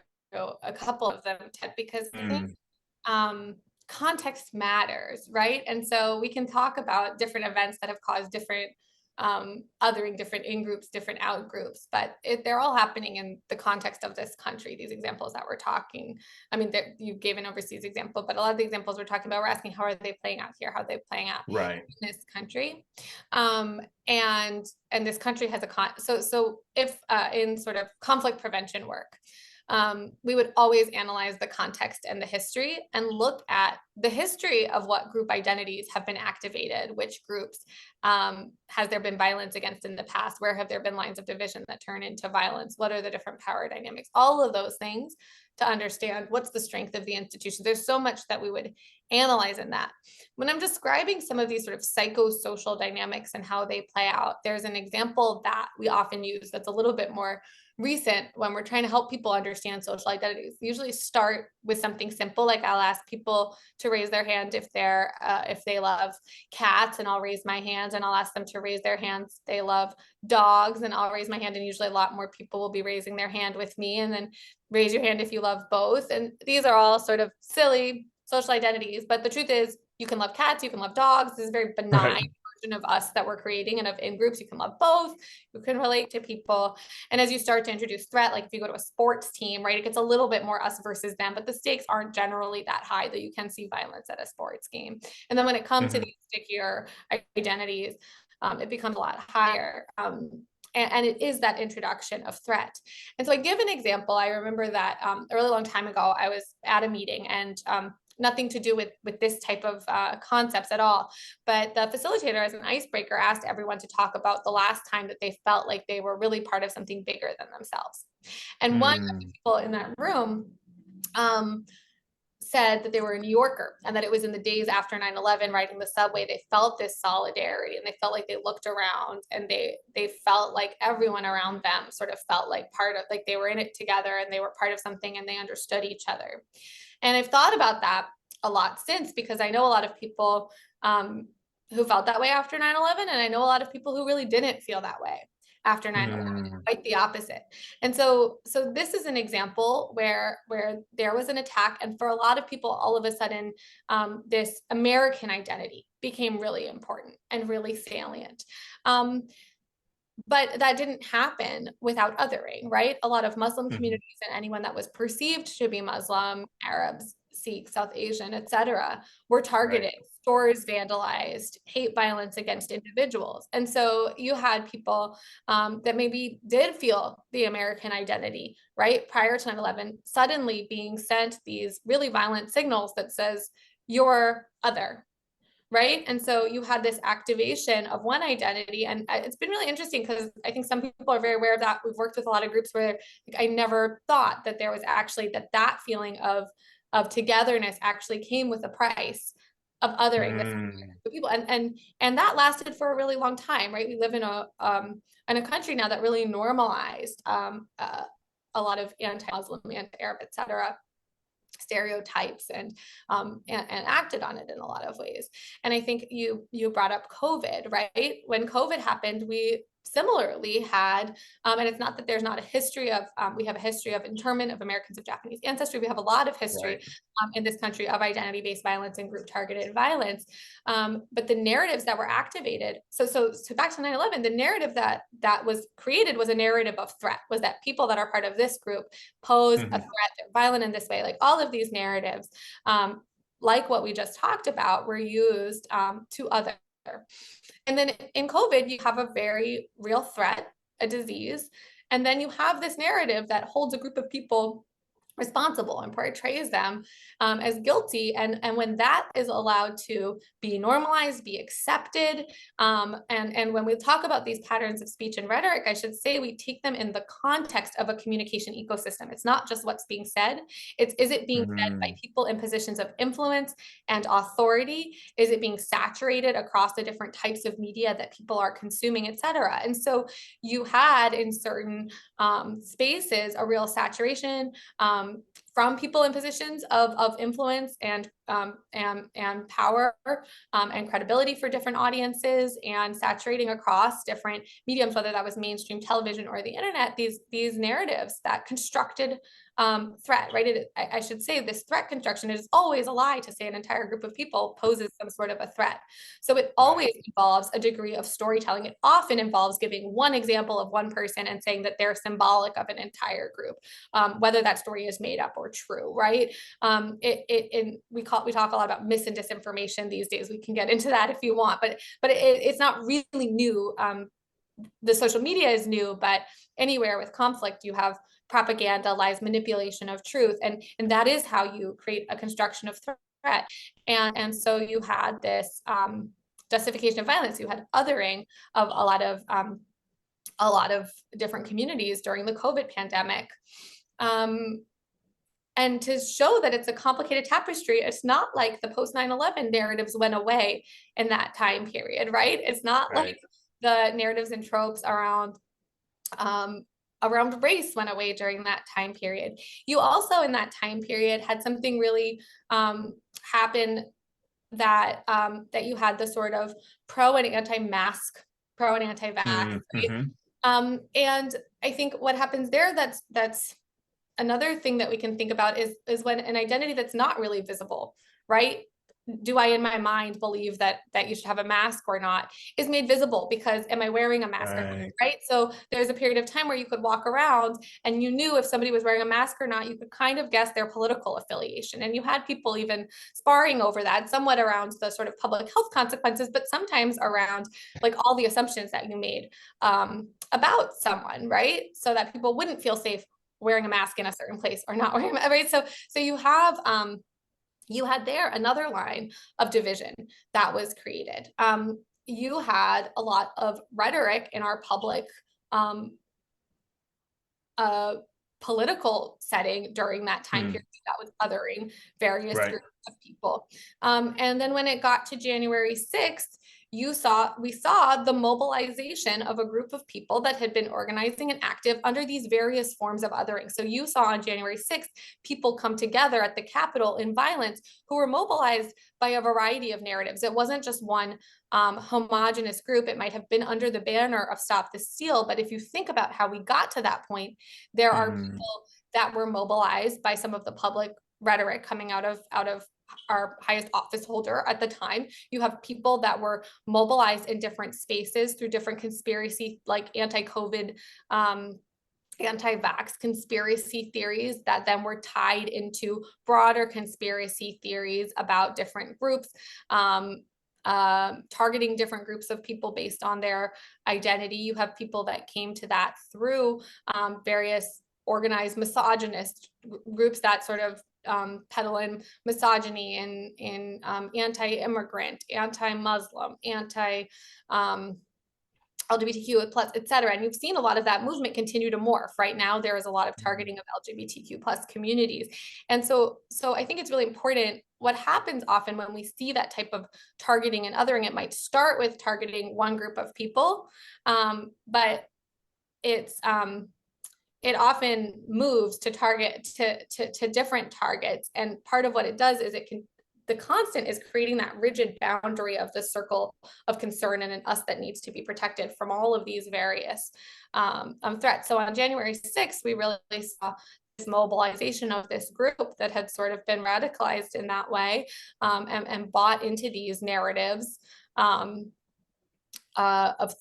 a couple of them, Ted, because I think context matters, right? And so we can talk about different events that have caused different othering, different in-groups, different out-groups, but they're all happening in the context of this country, these examples that we're talking. I mean, you gave an overseas example, but a lot of the examples we're talking about, we're asking, how are they playing out here? How are they playing out in this country? And this country has so if in sort of conflict prevention work, we would always analyze the context and the history and look at the history of what group identities have been activated, which groups has there been violence against in the past, where have there been lines of division that turn into violence, what are the different power dynamics, all of those things, to understand what's the strength of the institution. There's so much that we would analyze in that. When I'm describing some of these sort of psychosocial dynamics and how they play out, there's an example that we often use that's a little bit more recent, when we're trying to help people understand social identities, usually start with something simple. Like I'll ask people to raise their hand if they love cats, and I'll raise my hand, and I'll ask them to raise their hands if they love dogs, and I'll raise my hand, and usually a lot more people will be raising their hand with me. And then raise your hand if you love both. And these are all sort of silly social identities, but the truth is you can love cats, you can love dogs. This is very benign. Right. Of us that we're creating, and of in groups. You can love both, you can relate to people. And as you start to introduce threat, like if you go to a sports team, right, it gets a little bit more us versus them, but the stakes aren't generally that high, that you can see violence at a sports game. And then when it comes to these stickier identities, it becomes a lot higher. And it is that introduction of threat. And so I give an example. I remember that a really long time ago, I was at a meeting, and nothing to do with this type of concepts at all. But the facilitator, as an icebreaker, asked everyone to talk about the last time that they felt like they were really part of something bigger than themselves. And one of the people in that room said that they were a New Yorker, and that it was in the days after 9/11, riding the subway, they felt this solidarity, and they felt like they looked around, and they felt like everyone around them sort of felt like part of, like they were in it together, and they were part of something, and they understood each other. And I've thought about that a lot since, because I know a lot of people who felt that way after 9/11, and I know a lot of people who really didn't feel that way after 9/11, quite the opposite. And so this is an example where there was an attack, and for a lot of people, all of a sudden, this American identity became really important and really salient. But that didn't happen without othering, right? A lot of Muslim communities, and anyone that was perceived to be Muslim, Arabs, Sikhs, South Asian, etc., were targeted, right. Stores vandalized, hate violence against individuals. And so you had people that maybe did feel the American identity, right, prior to 9/11, suddenly being sent these really violent signals that says, you're other. Right. And so you had this activation of one identity. And it's been really interesting, because I think some people are very aware of that. We've worked with a lot of groups where, like, I never thought that there was actually that feeling of togetherness actually came with a price of othering the people. And that lasted for a really long time. Right. We live in a country now that really normalized a lot of anti-Muslim, anti-Arab, et cetera, stereotypes, and acted on it in a lot of ways. And I think you brought up COVID, right? When COVID happened, we similarly had, and it's not that there's not a history of, we have a history of internment of Americans of Japanese ancestry. We have a lot of history in this country of identity-based violence and group-targeted violence. But the narratives that were activated, so back to 9/11, the narrative that was created was a narrative of threat, was that people that are part of this group pose a threat, they're violent in this way. Like all of these narratives, like what we just talked about, were used to other. And then in COVID, you have a very real threat, a disease, and then you have this narrative that holds a group of people responsible and portrays them as guilty. And when that is allowed to be normalized, be accepted, and when we talk about these patterns of speech and rhetoric, I should say we take them in the context of a communication ecosystem. It's not just what's being said. Is it being said by people in positions of influence and authority? Is it being saturated across the different types of media that people are consuming, et cetera? And so you had in certain spaces a real saturation from people in positions of influence and power and credibility for different audiences, and saturating across different mediums, whether that was mainstream television or the internet, these narratives that constructed threat, right? I should say this threat construction is always a lie to say an entire group of people poses some sort of a threat. So it always involves a degree of storytelling. It often involves giving one example of one person and saying that they're symbolic of an entire group, whether that story is made up or true, right? We talk a lot about mis and disinformation these days. We can get into that if you want, but it's not really new. The social media is new, but anywhere with conflict, you have propaganda, lies, manipulation of truth, and that is how you create a construction of threat. And so you had this justification of violence. You had othering of a lot of different communities during the COVID pandemic. And to show that it's a complicated tapestry, it's not like the post 9/11 narratives went away in that time period, right? It's not like the narratives and tropes around around race went away during that time period. You also in that time period had something really happen that that you had the sort of pro and anti-mask, pro and anti-vax, right? And I think what happens there, that's another thing that we can think about is when an identity that's not really visible, right? Do I in my mind believe that you should have a mask or not, is made visible because am I wearing a mask or not, right? So there's a period of time where you could walk around and you knew if somebody was wearing a mask or not, you could kind of guess their political affiliation. And you had people even sparring over that, somewhat around the sort of public health consequences, but sometimes around like all the assumptions that you made about someone, right? So that people wouldn't feel safe wearing a mask in a certain place or not wearing a mask, right? So you had there another line of division that was created. You had a lot of rhetoric in our public political setting during that time period that was othering various groups of people. And then when it got to January 6th, we saw the mobilization of a group of people that had been organizing and active under these various forms of othering. So you saw on January 6th, people come together at the Capitol in violence who were mobilized by a variety of narratives. It wasn't just one homogenous group. It might have been under the banner of Stop the Steal. But if you think about how we got to that point, there are people that were mobilized by some of the public rhetoric coming out of our highest office holder at the time. You have people that were mobilized in different spaces through different conspiracy, like anti-COVID, anti-vax conspiracy theories that then were tied into broader conspiracy theories about different groups, targeting different groups of people based on their identity. You have people that came to that through various organized misogynist groups that sort of peddle in misogyny in anti-immigrant, anti-Muslim, LGBTQ plus, et cetera. And you've seen a lot of that movement continue to morph. Right now, there is a lot of targeting of LGBTQ plus communities. And so I think it's really important. What happens often when we see that type of targeting and othering, it might start with targeting one group of people, but it often moves to target to different targets. And part of what it does is the constant is creating that rigid boundary of the circle of concern and an us that needs to be protected from all of these various threats. So on January 6th, we really saw this mobilization of this group that had sort of been radicalized in that way, and bought into these narratives of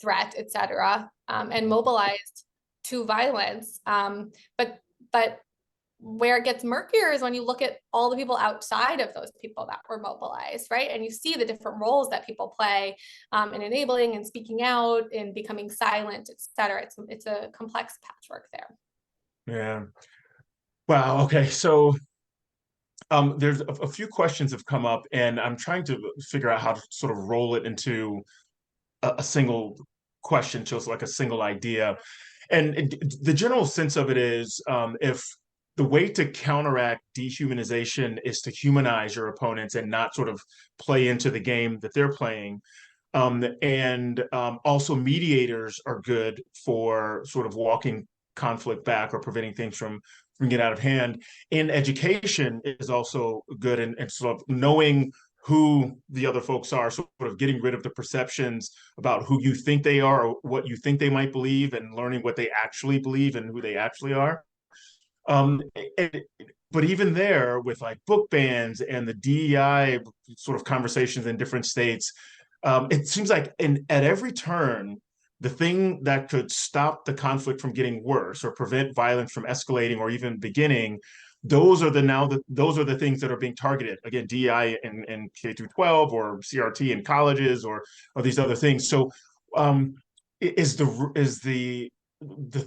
threat, et cetera, and mobilized to violence. But where it gets murkier is when you look at all the people outside of those people that were mobilized, right? And you see the different roles that people play in enabling and speaking out and becoming silent, et cetera. It's a complex patchwork there. Yeah. Wow. Okay. So there's a few questions have come up, and I'm trying to figure out how to sort of roll it into a single question, just like a single idea. And the general sense of it is, if the way to counteract dehumanization is to humanize your opponents and not sort of play into the game that they're playing. And also mediators are good for sort of walking conflict back or preventing things from getting out of hand. And education is also good, and sort of knowing who the other folks are, sort of getting rid of the perceptions about who you think they are or what you think they might believe, and learning what they actually believe and who they actually are. But even there, with like book bans and the DEI sort of conversations in different states, it seems like at every turn, the thing that could stop the conflict from getting worse or prevent violence from escalating or even beginning, those are the things that are being targeted. Again, DEI in K through 12, or CRT in colleges, or these other things. So is the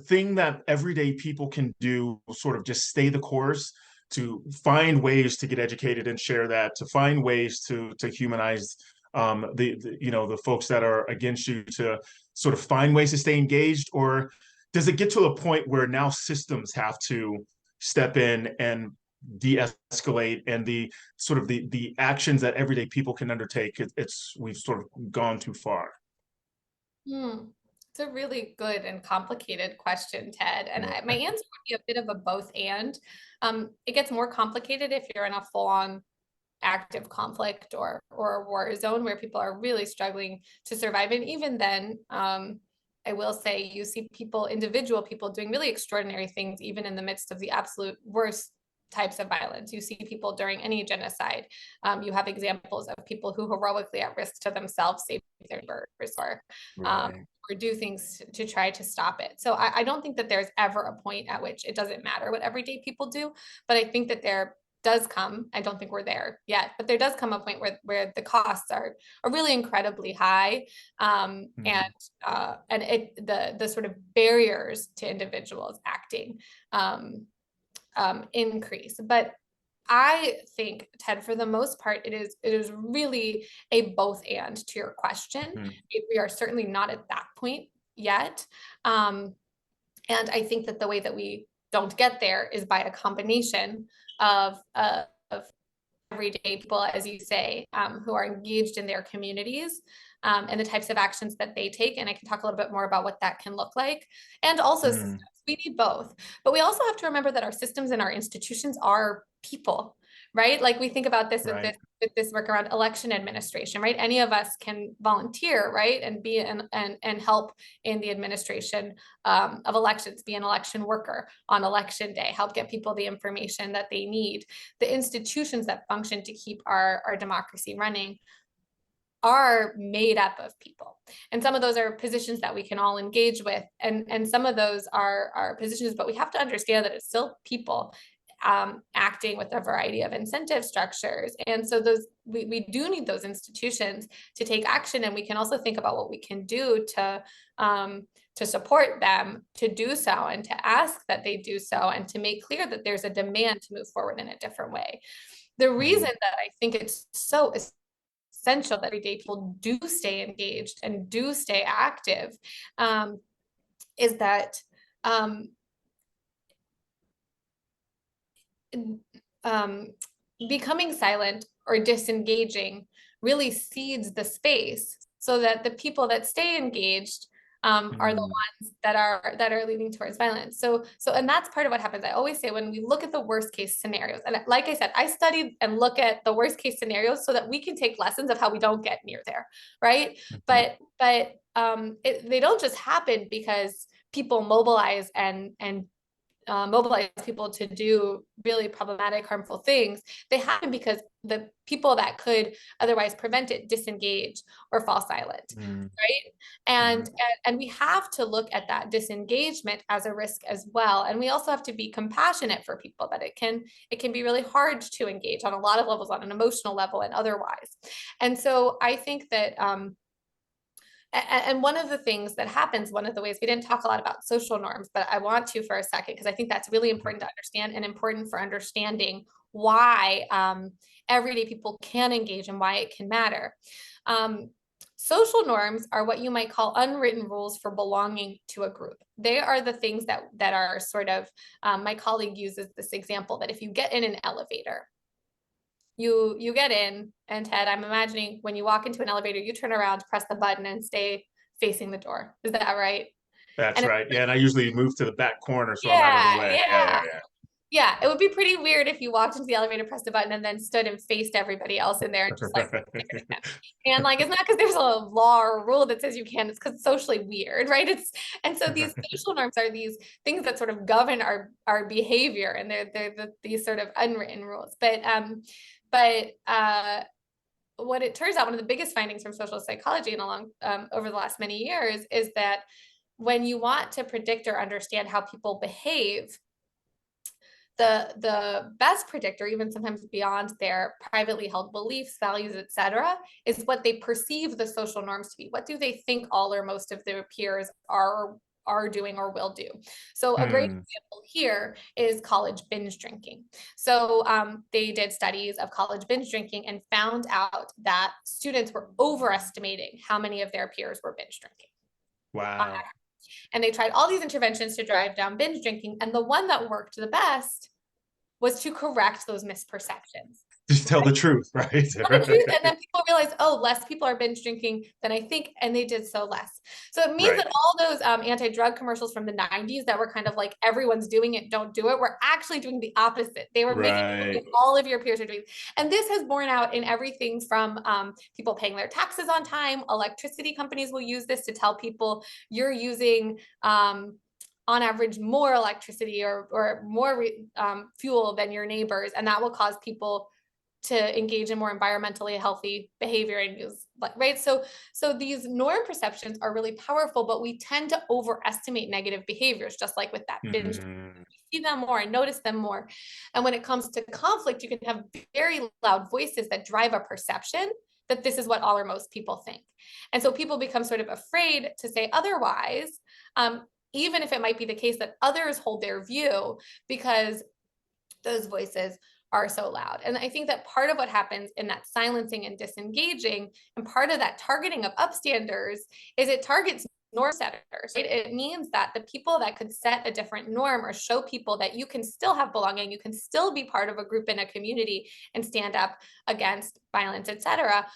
thing that everyday people can do sort of just stay the course, to find ways to get educated and share that, to find ways to humanize the folks that are against you, to sort of find ways to stay engaged? Or does it get to a point where now systems have to step in and de-escalate, and the actions that everyday people can undertake, we've sort of gone too far? It's a really good and complicated question, Ted. And my answer would be a bit of a both and. It gets more complicated if you're in a full-on active conflict or a war zone where people are really struggling to survive. And even then, I will say you see individual people doing really extraordinary things, even in the midst of the absolute worst types of violence. You see people during any genocide. You have examples of people who heroically at risk to themselves save their neighbors or do things to try to stop it. So I don't think that there's ever a point at which it doesn't matter what everyday people do, but I think that there does come, I don't think we're there yet, but there does come a point where the costs are really incredibly high, and the sort of barriers to individuals acting increase. But I think, Ted, for the most part, it is really a both and to your question. We are certainly not at that point yet, and I think that the way that we don't get there is by a combination of everyday people, as you say, who are engaged in their communities, and the types of actions that they take. And I can talk a little bit more about what that can look like. And also systems. We need both. But we also have to remember that our systems and our institutions are people, right? Like we think about this with this work around election administration, right? Any of us can volunteer, right? And be and help in the administration of elections, be an election worker on election day, help get people the information that they need. The institutions that function to keep our democracy running are made up of people. And some of those are positions that we can all engage with. And some of those are positions, but we have to understand that it's still people acting with a variety of incentive structures. And so we do need those institutions to take action. And we can also think about what we can do to support them to do so and to ask that they do so and to make clear that there's a demand to move forward in a different way. The reason that I think it's so essential that everyday people do stay engaged and do stay active is that becoming silent or disengaging really seeds the space so that the people that stay engaged are the ones that are leading towards violence. So and that's part of what happens. I always say when we look at the worst case scenarios, and like I said, I studied and look at the worst case scenarios so that we can take lessons of how we don't get near there, right? But they don't just happen because people mobilize and mobilize people to do really problematic, harmful things. They happen because the people that could otherwise prevent it disengage or fall silent, right? And we have to look at that disengagement as a risk as well. And we also have to be compassionate for people that it can be really hard to engage on a lot of levels, on an emotional level and otherwise. And so I think that and one of the things that happens, one of the ways, we didn't talk a lot about social norms, but I want to for a second, because I think that's really important to understand and important for understanding why everyday people can engage and why it can matter. Social norms are what you might call unwritten rules for belonging to a group. They are the things that are sort of, my colleague uses this example that if you get in an elevator, you get in, and Ted, I'm imagining when you walk into an elevator, you turn around, press the button, and stay facing the door. Is that right? That's right. Yeah, and I usually move to the back corner so I'm out of the way. Yeah, it would be pretty weird if you walked into the elevator, pressed a button, and then stood and faced everybody else in there and just like, and like, it's not because there's a law or a rule that says you can, it's because it's socially weird, right? And so these social norms are these things that sort of govern our behavior, and they're these sort of unwritten rules. But what it turns out, one of the biggest findings from social psychology over the last many years is that when you want to predict or understand how people behave, the best predictor, even sometimes beyond their privately held beliefs, values, etc., is what they perceive the social norms to be. What do they think all or most of their peers are doing or will do? So a great example here is college binge drinking. So they did studies of college binge drinking and found out that students were overestimating how many of their peers were binge drinking. Wow. And they tried all these interventions to drive down binge drinking. And the one that worked the best was to correct those misperceptions. Just tell the truth, right? Tell the truth, and then people realize, oh, less people are binge drinking than I think, and they did so less. So it means Right. that all those anti-drug commercials from the 90s that were kind of like everyone's doing it, don't do it, we're actually doing the opposite. They were making Right. all of your peers are doing, and this has borne out in everything from people paying their taxes on time. Electricity companies will use this to tell people you're using on average more electricity or more fuel than your neighbors, and that will cause people to engage in more environmentally healthy behavior and use, right? So these norm perceptions are really powerful, but we tend to overestimate negative behaviors, just like with that binge. Mhm. See them more and notice them more. And when it comes to conflict, you can have very loud voices that drive a perception that this is what all or most people think. And so people become sort of afraid to say otherwise, even if it might be the case that others hold their view, because those voices are so loud. And I think that part of what happens in that silencing and disengaging, and part of that targeting of upstanders, is it targets norm setters, right? It means that the people that could set a different norm or show people that you can still have belonging, you can still be part of a group in a community and stand up against violence, etc.,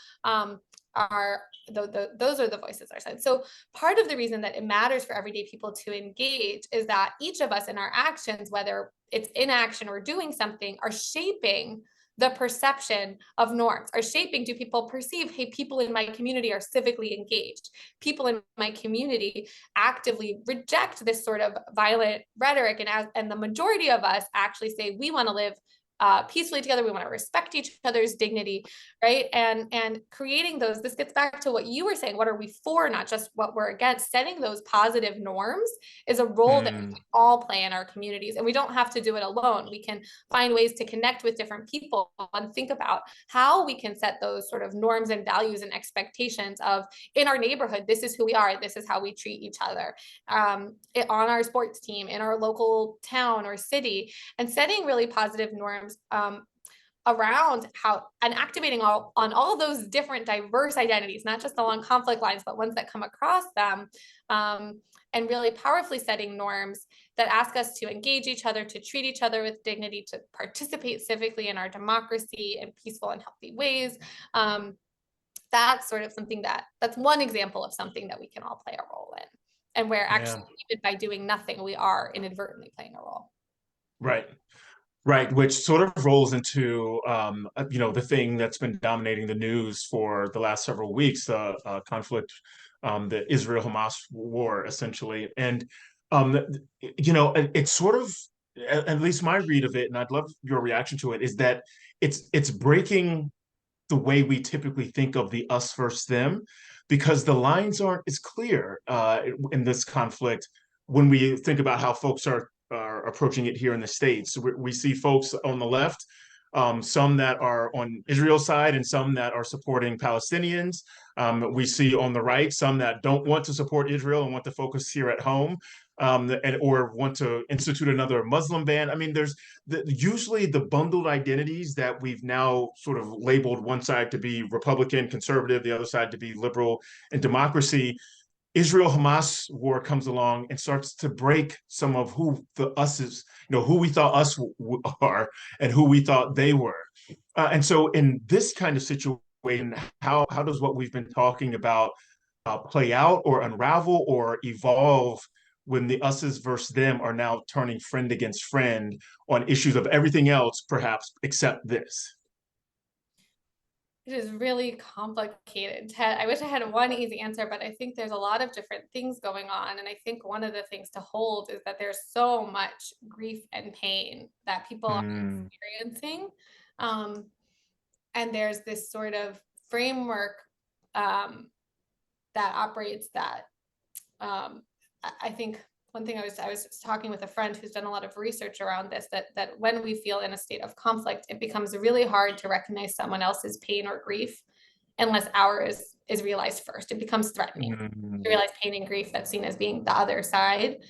are those are the voices are said. So part of the reason that it matters for everyday people to engage is that each of us in our actions, whether it's inaction or doing something, are shaping the perception of norms, are shaping, do people perceive, hey, people in my community are civically engaged, people in my community actively reject this sort of violent rhetoric, and the majority of us actually say we want to live peacefully together, we want to respect each other's dignity, right? And creating those, this gets back to what you were saying, what are we for, not just what we're against. Setting those positive norms is a role that we can all play in our communities, and we don't have to do it alone. We can find ways to connect with different people and think about how we can set those sort of norms and values and expectations of, in our neighborhood, this is who we are, this is how we treat each other, on our sports team, in our local town or city, and setting really positive norms around how, and activating on all those different diverse identities, not just along conflict lines, but ones that come across them, and really powerfully setting norms that ask us to engage each other, to treat each other with dignity, to participate civically in our democracy in peaceful and healthy ways. That's sort of something that's one example of something that we can all play a role in, and where actually even by doing nothing, we are inadvertently playing a role. Right. Right, which sort of rolls into the thing that's been dominating the news for the last several weeks, the conflict, the Israel-Hamas war, essentially. And it's sort of, at least my read of it, and I'd love your reaction to it, is that it's breaking the way we typically think of the us versus them, because the lines aren't as clear in this conflict when we think about how folks are approaching it here in the States. We see folks on the left, some that are on Israel's side and some that are supporting Palestinians. We see on the right some that don't want to support Israel and want to focus here at home, or want to institute another Muslim ban. I mean, there's usually the bundled identities that we've now sort of labeled one side to be Republican, conservative, the other side to be liberal and democracy. Israel-Hamas war comes along and starts to break some of who the us is, who we thought us are and who we thought they were. And so in this kind of situation, how does what we've been talking about play out or unravel or evolve when the us's versus them are now turning friend against friend on issues of everything else, perhaps, except this? It is really complicated, Ted. I wish I had one easy answer, but I think there's a lot of different things going on. And I think one of the things to hold is that there's so much grief and pain that people are experiencing. And there's this sort of framework that operates that. I think one thing I was talking with a friend who's done a lot of research around this, that when we feel in a state of conflict, it becomes really hard to recognize someone else's pain or grief unless ours is realized first. It becomes threatening to realize pain and grief that's seen as being the other side.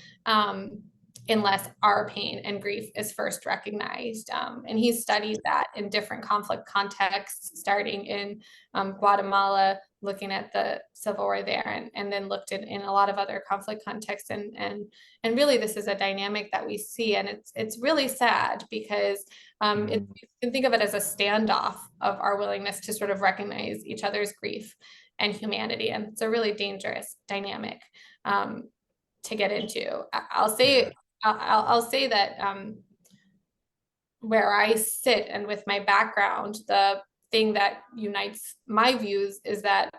unless our pain and grief is first recognized. And he studied that in different conflict contexts, starting in Guatemala, looking at the civil war there, and then looked in a lot of other conflict contexts. And really, this is a dynamic that we see, and it's really sad because you can think of it as a standoff of our willingness to sort of recognize each other's grief and humanity, and it's a really dangerous dynamic to get into. I'll say that where I sit and with my background, the thing that unites my views is that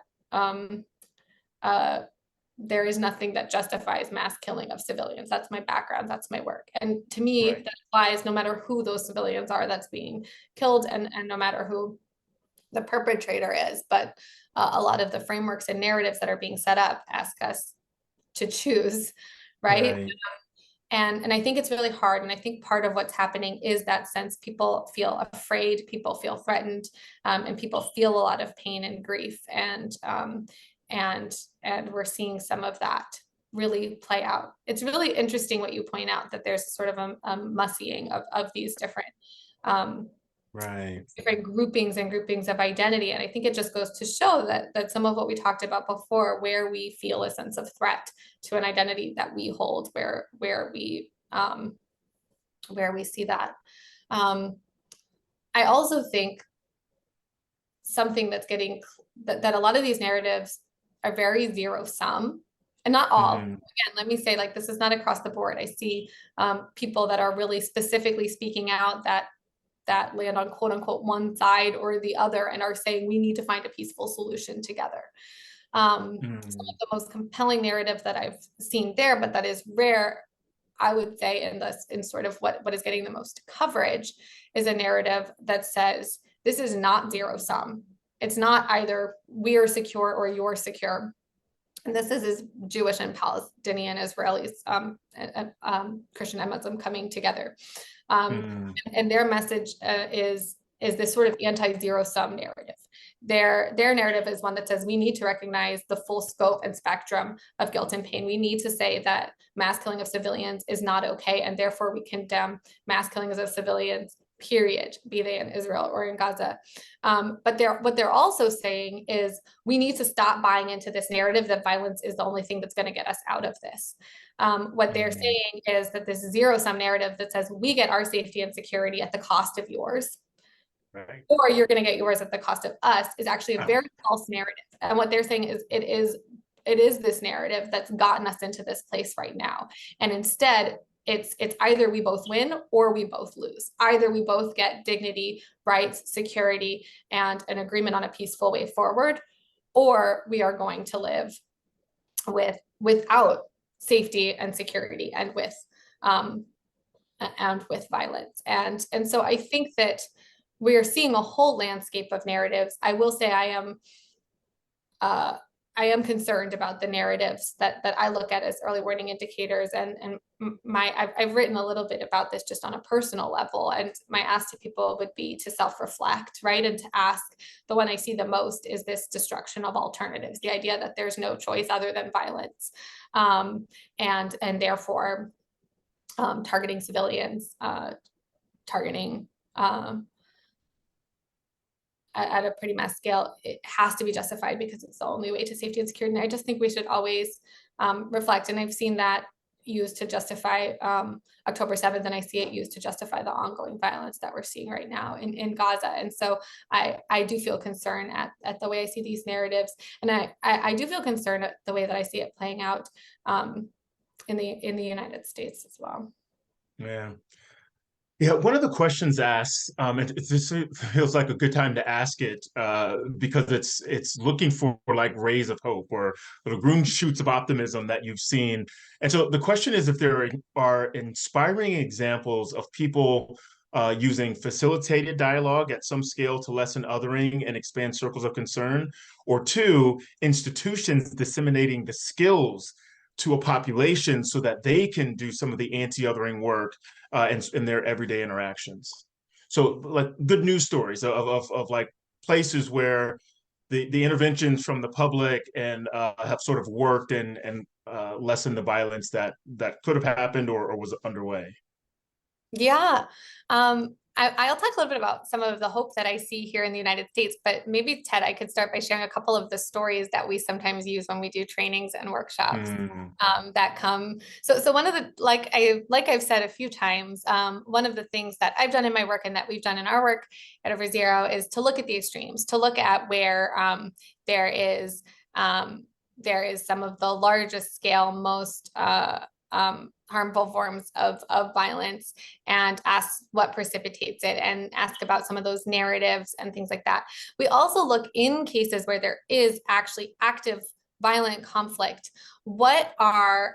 there is nothing that justifies mass killing of civilians. That's my background, that's my work. And to me, that applies no matter who those civilians are that's being killed, and no matter who the perpetrator is. But a lot of the frameworks and narratives that are being set up ask us to choose, right? And I think it's really hard. And I think part of what's happening is that sense people feel afraid, people feel threatened, and people feel a lot of pain and grief. And we're seeing some of that really play out. It's really interesting what you point out, that there's sort of a mussying of these different different groupings of identity. And I think it just goes to show that some of what we talked about before, where we feel a sense of threat to an identity that we hold, where we see that. I also think something that's getting that a lot of these narratives are very zero sum, and not all. Again, let me say, like, this is not across the board. I see people that are really specifically speaking out that land on quote unquote one side or the other, and are saying we need to find a peaceful solution together. Some of the most compelling narrative that I've seen there, but that is rare, I would say, in sort of what is getting the most coverage, is a narrative that says this is not zero sum. It's not either we are secure or you're secure. And this is Jewish and Palestinian, Israelis, Christian and Muslim coming together. And their message is this sort of anti-zero sum narrative. Their narrative is one that says we need to recognize the full scope and spectrum of guilt and pain. We need to say that mass killing of civilians is not okay, and therefore we condemn mass killings of civilians, period, be they in Israel or in Gaza. But what they're also saying is we need to stop buying into this narrative that violence is the only thing that's going to get us out of this. What they're saying is that this zero-sum narrative that says we get our safety and security at the cost of yours, or you're going to get yours at the cost of us, is actually a very false narrative. And what they're saying is it is this narrative that's gotten us into this place right now. And instead, it's either we both win or we both lose. Either we both get dignity, rights, security, and an agreement on a peaceful way forward, or we are going to live without safety and security and with violence. And so I think that we are seeing a whole landscape of narratives. I will say I am concerned about the narratives that I look at as early warning indicators, and I've written a little bit about this just on a personal level, and my ask to people would be to self-reflect, right? And to ask, the one I see the most is this destruction of alternatives, the idea that there's no choice other than violence, and therefore targeting civilians, targeting at a pretty mass scale, it has to be justified because it's the only way to safety and security. And I just think we should always reflect. And I've seen that used to justify October 7th, and I see it used to justify the ongoing violence that we're seeing right now in Gaza. And so I do feel concerned at the way I see these narratives. And I do feel concerned at the way that I see it playing out in the United States as well. Yeah, one of the questions asked, this feels like a good time to ask it because it's looking for like rays of hope or little green shoots of optimism that you've seen. And so the question is if there are inspiring examples of people using facilitated dialogue at some scale to lessen othering and expand circles of concern, or two, institutions disseminating the skills to a population so that they can do some of the anti-othering work in their everyday interactions. So like good news stories of like places where the interventions from the public and have sort of worked and lessened the violence that could have happened or was underway? Yeah. I'll talk a little bit about some of the hope that I see here in the United States, but maybe Ted, I could start by sharing a couple of the stories that we sometimes use when we do trainings and workshops that come. So one of the, like I've said a few times, one of the things that I've done in my work and that we've done in our work at Over Zero is to look at the extremes, to look at where there is some of the largest scale, most harmful forms of violence, and ask what precipitates it, and ask about some of those narratives and things like that. We also look in cases where there is actually active violent conflict. What are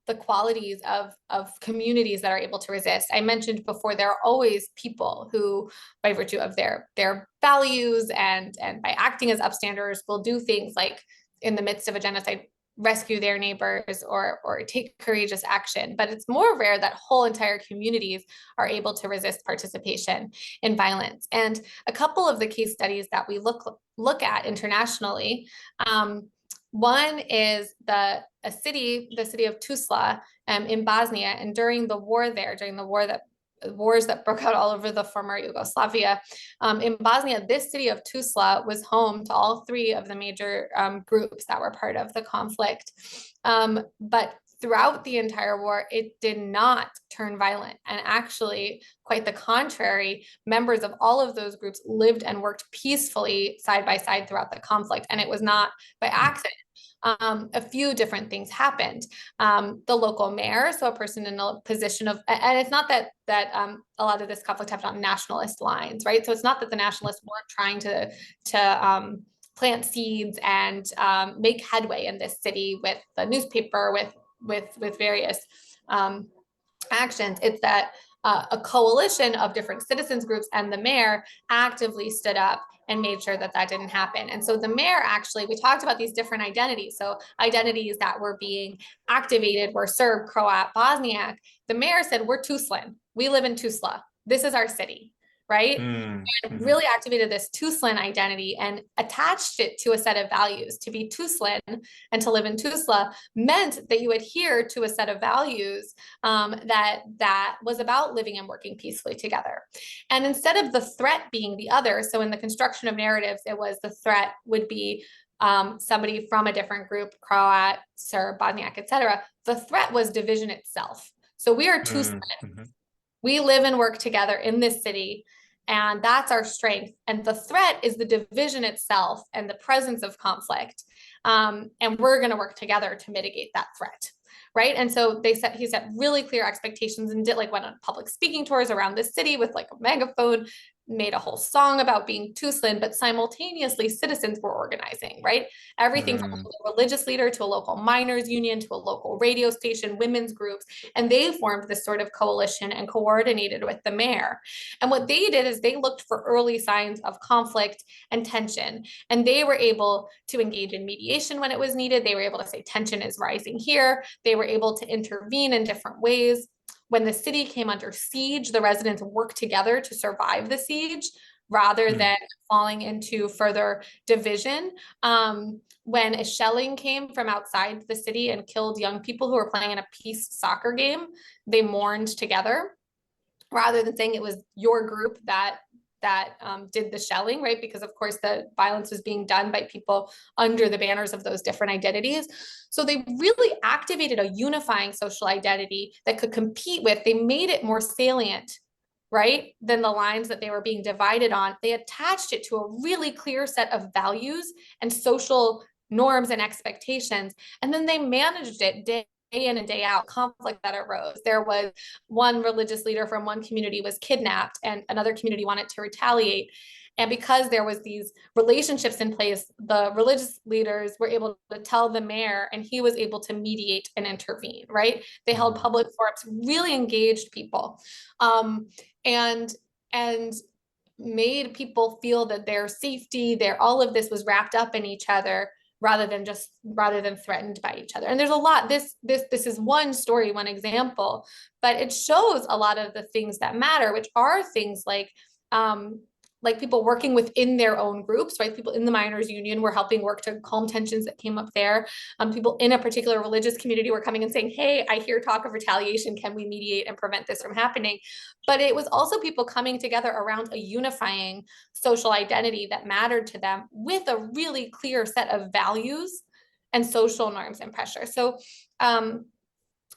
the qualities of communities that are able to resist? I mentioned before, there are always people who, by virtue of their values and by acting as upstanders, will do things like, in the midst of a genocide, rescue their neighbors or take courageous action. But it's more rare that whole entire communities are able to resist participation in violence. And a couple of the case studies that we look at internationally, one is the city of Tuzla in Bosnia, and during the wars that broke out all over the former Yugoslavia. In Bosnia, this city of Tuzla was home to all three of the major groups that were part of the conflict. But throughout the entire war, it did not turn violent. And actually, quite the contrary, members of all of those groups lived and worked peacefully side by side throughout the conflict. And it was not by accident. A few different things happened. The local mayor, so a person in a position of, and it's not that a lot of this conflict happened on nationalist lines, right? So it's not that the nationalists weren't trying to plant seeds and make headway in this city with the newspaper, with various actions. It's that a coalition of different citizens groups and the mayor actively stood up and made sure that didn't happen. And so the mayor, actually, we talked about these different identities. So identities that were being activated were Serb, Croat, Bosniak. The mayor said, we're Tuzlan. We live in Tuzla. This is our city, right? And really activated this Tuzlan identity and attached it to a set of values. To be Tuzlan and to live in Tuzla meant that you adhere to a set of values that was about living and working peacefully together. And instead of the threat being the other, so in the construction of narratives, it was the threat would be somebody from a different group, Croat, Serb, Bosniak, etc. The threat was division itself. So we are Tuzlan. We live and work together in this city, and that's our strength. And the threat is the division itself and the presence of conflict. And we're going to work together to mitigate that threat. Right. And so he set really clear expectations and went on public speaking tours around the city with a megaphone, made a whole song about being Tuzlan, but simultaneously citizens were organizing, right? Everything from a religious leader to a local miners union to a local radio station, women's groups, and they formed this sort of coalition and coordinated with the mayor. And what they did is they looked for early signs of conflict and tension, and they were able to engage in mediation when it was needed. They were able to say tension is rising here. They were able to intervene in different ways. When the city came under siege, the residents worked together to survive the siege rather than falling into further division. When a shelling came from outside the city and killed young people who were playing in a peace soccer game, they mourned together rather than saying it was your group that did the shelling, right? Because of course the violence was being done by people under the banners of those different identities. So they really activated a unifying social identity that could compete with, they made it more salient, right, than the lines that they were being divided on. They attached it to a really clear set of values and social norms and expectations. And then they managed it day in and day out, conflict that arose. There was one religious leader from one community was kidnapped and another community wanted to retaliate. And because there was these relationships in place, the religious leaders were able to tell the mayor and he was able to mediate and intervene, right? They held public forums, really engaged people, and made people feel that their safety, all of this was wrapped up in each other rather than threatened by each other. And there's a lot, this is one story, one example, but it shows a lot of the things that matter, which are things like like people working within their own groups, right? People in the miners union were helping work to calm tensions that came up there. People in a particular religious community were coming and saying, hey, I hear talk of retaliation. Can we mediate and prevent this from happening? But it was also people coming together around a unifying social identity that mattered to them with a really clear set of values and social norms and pressure. So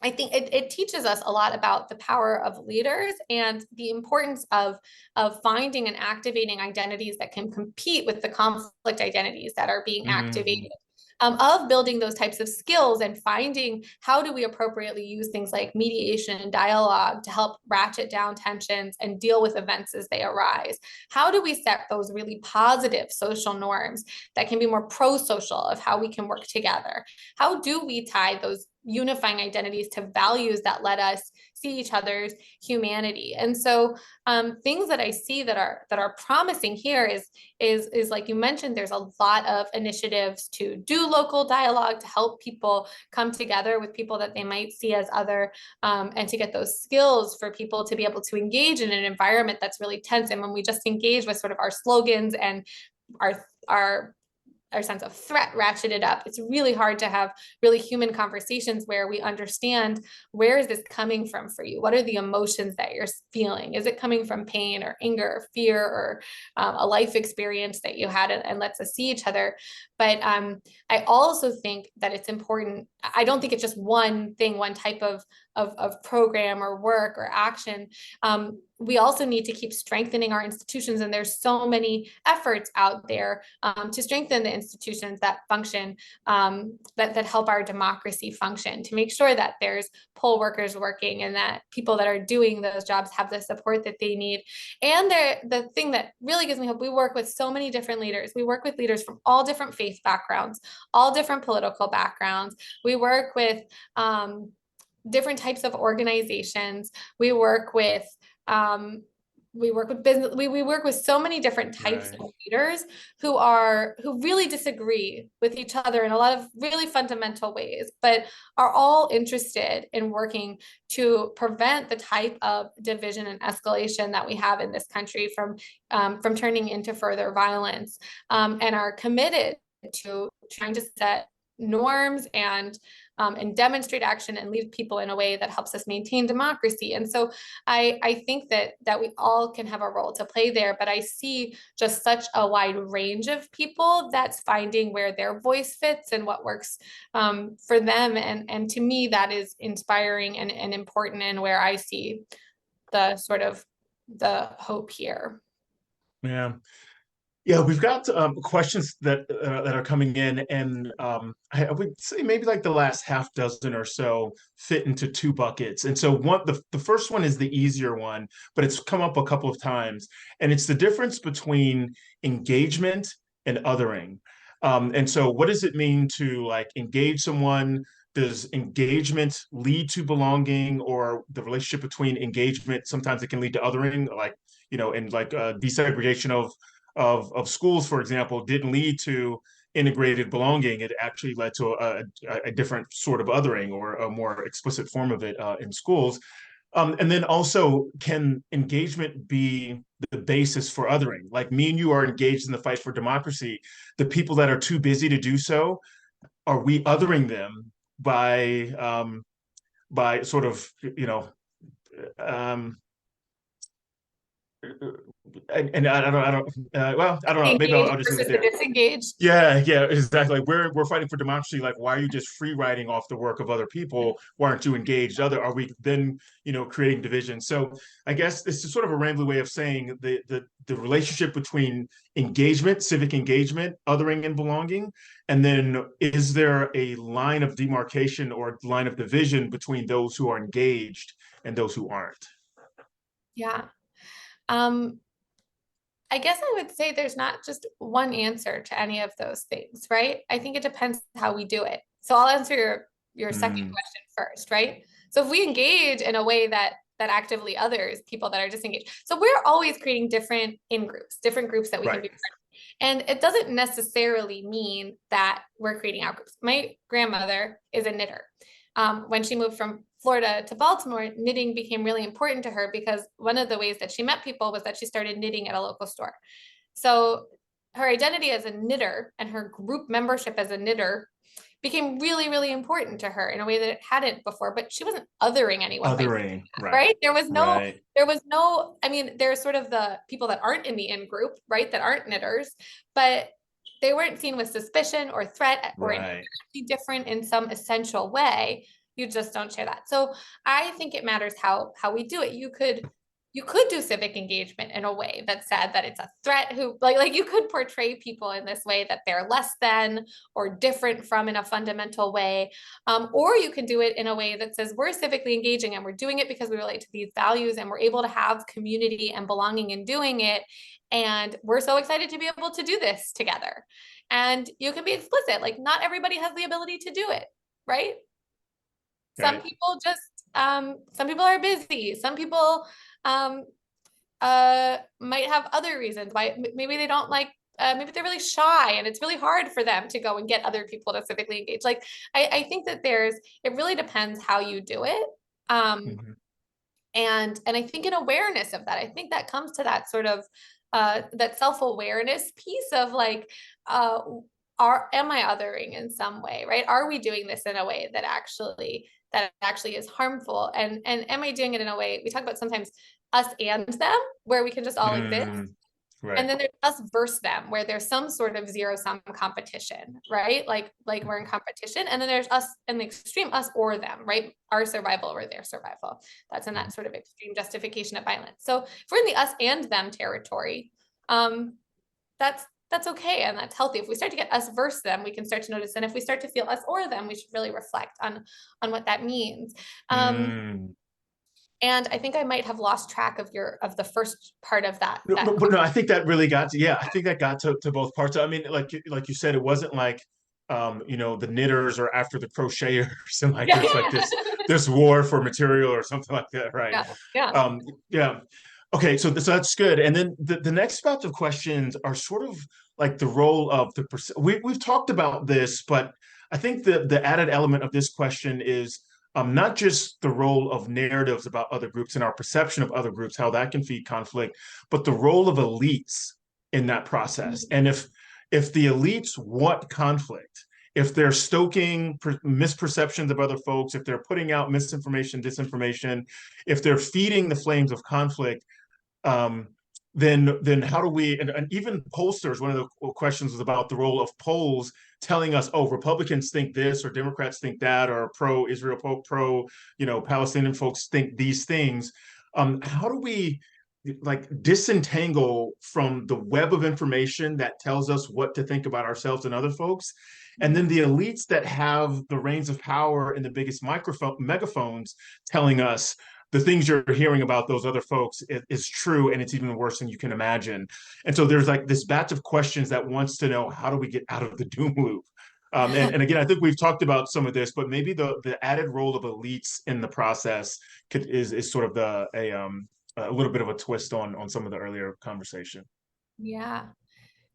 I think it teaches us a lot about the power of leaders and the importance of finding and activating identities that can compete with the conflict identities that are being activated. Of building those types of skills and finding how do we appropriately use things like mediation and dialogue to help ratchet down tensions and deal with events as they arise. How do we set those really positive social norms that can be more pro-social of how we can work together? How do we tie those unifying identities to values that let us see each other's humanity? And so things that I see that are promising here is like you mentioned, there's a lot of initiatives to do local dialogue to help people come together with people that they might see as other, and to get those skills for people to be able to engage in an environment that's really tense. And when we just engage with sort of our slogans and our sense of threat ratcheted up, it's really hard to have really human conversations where we understand, where is this coming from for you? What are the emotions that you're feeling? Is it coming from pain or anger or fear or a life experience that you had, and lets us see each other? But I also think that it's important. I don't think it's just one thing, one type of program or work or action. We also need to keep strengthening our institutions. And there's so many efforts out there to strengthen the institutions that function, that help our democracy function, to make sure that there's poll workers working and that people that are doing those jobs have the support that they need. And the thing that really gives me hope, we work with so many different leaders. We work with leaders from all different faith backgrounds, all different political backgrounds. We work with different types of organizations. We work with business. We work with so many different types of leaders who really disagree with each other in a lot of really fundamental ways, but are all interested in working to prevent the type of division and escalation that we have in this country from turning into further violence, and are committed to trying to set norms and demonstrate action and lead people in a way that helps us maintain democracy. And so I think that we all can have a role to play there, but I see just such a wide range of people that's finding where their voice fits and what works for them. And to me, that is inspiring and important, and where I see the sort of the hope here. Yeah, we've got questions that are coming in, and I would say maybe like the last half dozen or so fit into two buckets. And so the first one is the easier one, but it's come up a couple of times, and it's the difference between engagement and othering. And so what does it mean to like engage someone? Does engagement lead to belonging, or the relationship between engagement, sometimes it can lead to othering, like, and like desegregation of schools, for example, didn't lead to integrated belonging. It actually led to a different sort of othering, or a more explicit form of it in schools. And then also, can engagement be the basis for othering? Like, me and you are engaged in the fight for democracy. The people that are too busy to do so, are we othering them by sort of, and I don't know. Maybe I'll just leave it there. Disengaged. Yeah, exactly. We're fighting for democracy. Like, why are you just free riding off the work of other people? Why aren't you engaged? Are we then, creating division? So I guess this is sort of a rambling way of saying the relationship between engagement, civic engagement, othering, and belonging. And then, is there a line of demarcation or line of division between those who are engaged and those who aren't? Yeah. I guess I would say there's not just one answer to any of those things, right? I think it depends how we do it. So I'll answer your second question first, right? So if we engage in a way that actively others people that are disengaged, so we're always creating different in-groups, different groups that we can be part of. And it doesn't necessarily mean that we're creating out-groups. My grandmother is a knitter. When she moved from Florida to Baltimore, knitting became really important to her because one of the ways that she met people was that she started knitting at a local store. So her identity as a knitter and her group membership as a knitter became really, really important to her in a way that it hadn't before, but she wasn't othering anyone. Othering, right? There was right. no, I mean, there's sort of the people that aren't in the in group, right? That aren't knitters, but they weren't seen with suspicion or threat or Right. different in some essential way. You just don't share that. So I think it matters how we do it. You could do civic engagement in a way that said that it's a threat who like you could portray people in this way that they're less than or different from in a fundamental way. Or you can do it in a way that says we're civically engaging and we're doing it because we relate to these values and we're able to have community and belonging in doing it. And we're so excited to be able to do this together. And you can be explicit, like not everybody has the ability to do it, right? Some Right. people just, some people are busy. Some people might have other reasons why maybe they don't like, maybe they're really shy and it's really hard for them to go and get other people to civically engage. Like, I think that it really depends how you do it. Mhm. And I think an awareness of that, I think that comes to that sort of, that self-awareness piece of like, am I othering in some way, right? Are we doing this in a way that actually is harmful? And am I doing it in a way, we talk about sometimes us and them, where we can just all exist. Right. And then there's us versus them, where there's some sort of zero-sum competition, right? Like we're in competition. And then there's us in the extreme, us or them, right? Our survival or their survival. That's in that sort of extreme justification of violence. So if we're in the us and them territory, that's okay and that's healthy. If we start to get us versus them, we can start to notice. And if we start to feel us or them, we should really reflect on what that means. And I think I might have lost track of the first part of that. But no, I think that really got to, I think that got to both parts. I mean, like you said, it wasn't like, the knitters are after the crocheters and like, there's like this war for material or something like that. Right. Yeah. Okay. So that's good. And then the next batch of questions are sort of like the role of we've talked about this, but I think the added element of this question is, not just the role of narratives about other groups and our perception of other groups, how that can feed conflict, but the role of elites in that process. And if the elites want conflict, if they're stoking misperceptions of other folks, if they're putting out misinformation, disinformation, if they're feeding the flames of conflict, then how do we, and even pollsters, one of the questions was about the role of polls telling us, oh, Republicans think this, or Democrats think that, or pro-Israel, pro, Palestinian folks think these things. How do we like disentangle from the web of information that tells us what to think about ourselves and other folks, and then the elites that have the reins of power and the biggest megaphones telling us the things you're hearing about those other folks is true, and it's even worse than you can imagine. And so there's like this batch of questions that wants to know, how do we get out of the doom loop? And again, I think we've talked about some of this, but maybe the added role of elites in the process is sort of a little bit of a twist on some of the earlier conversation. Yeah.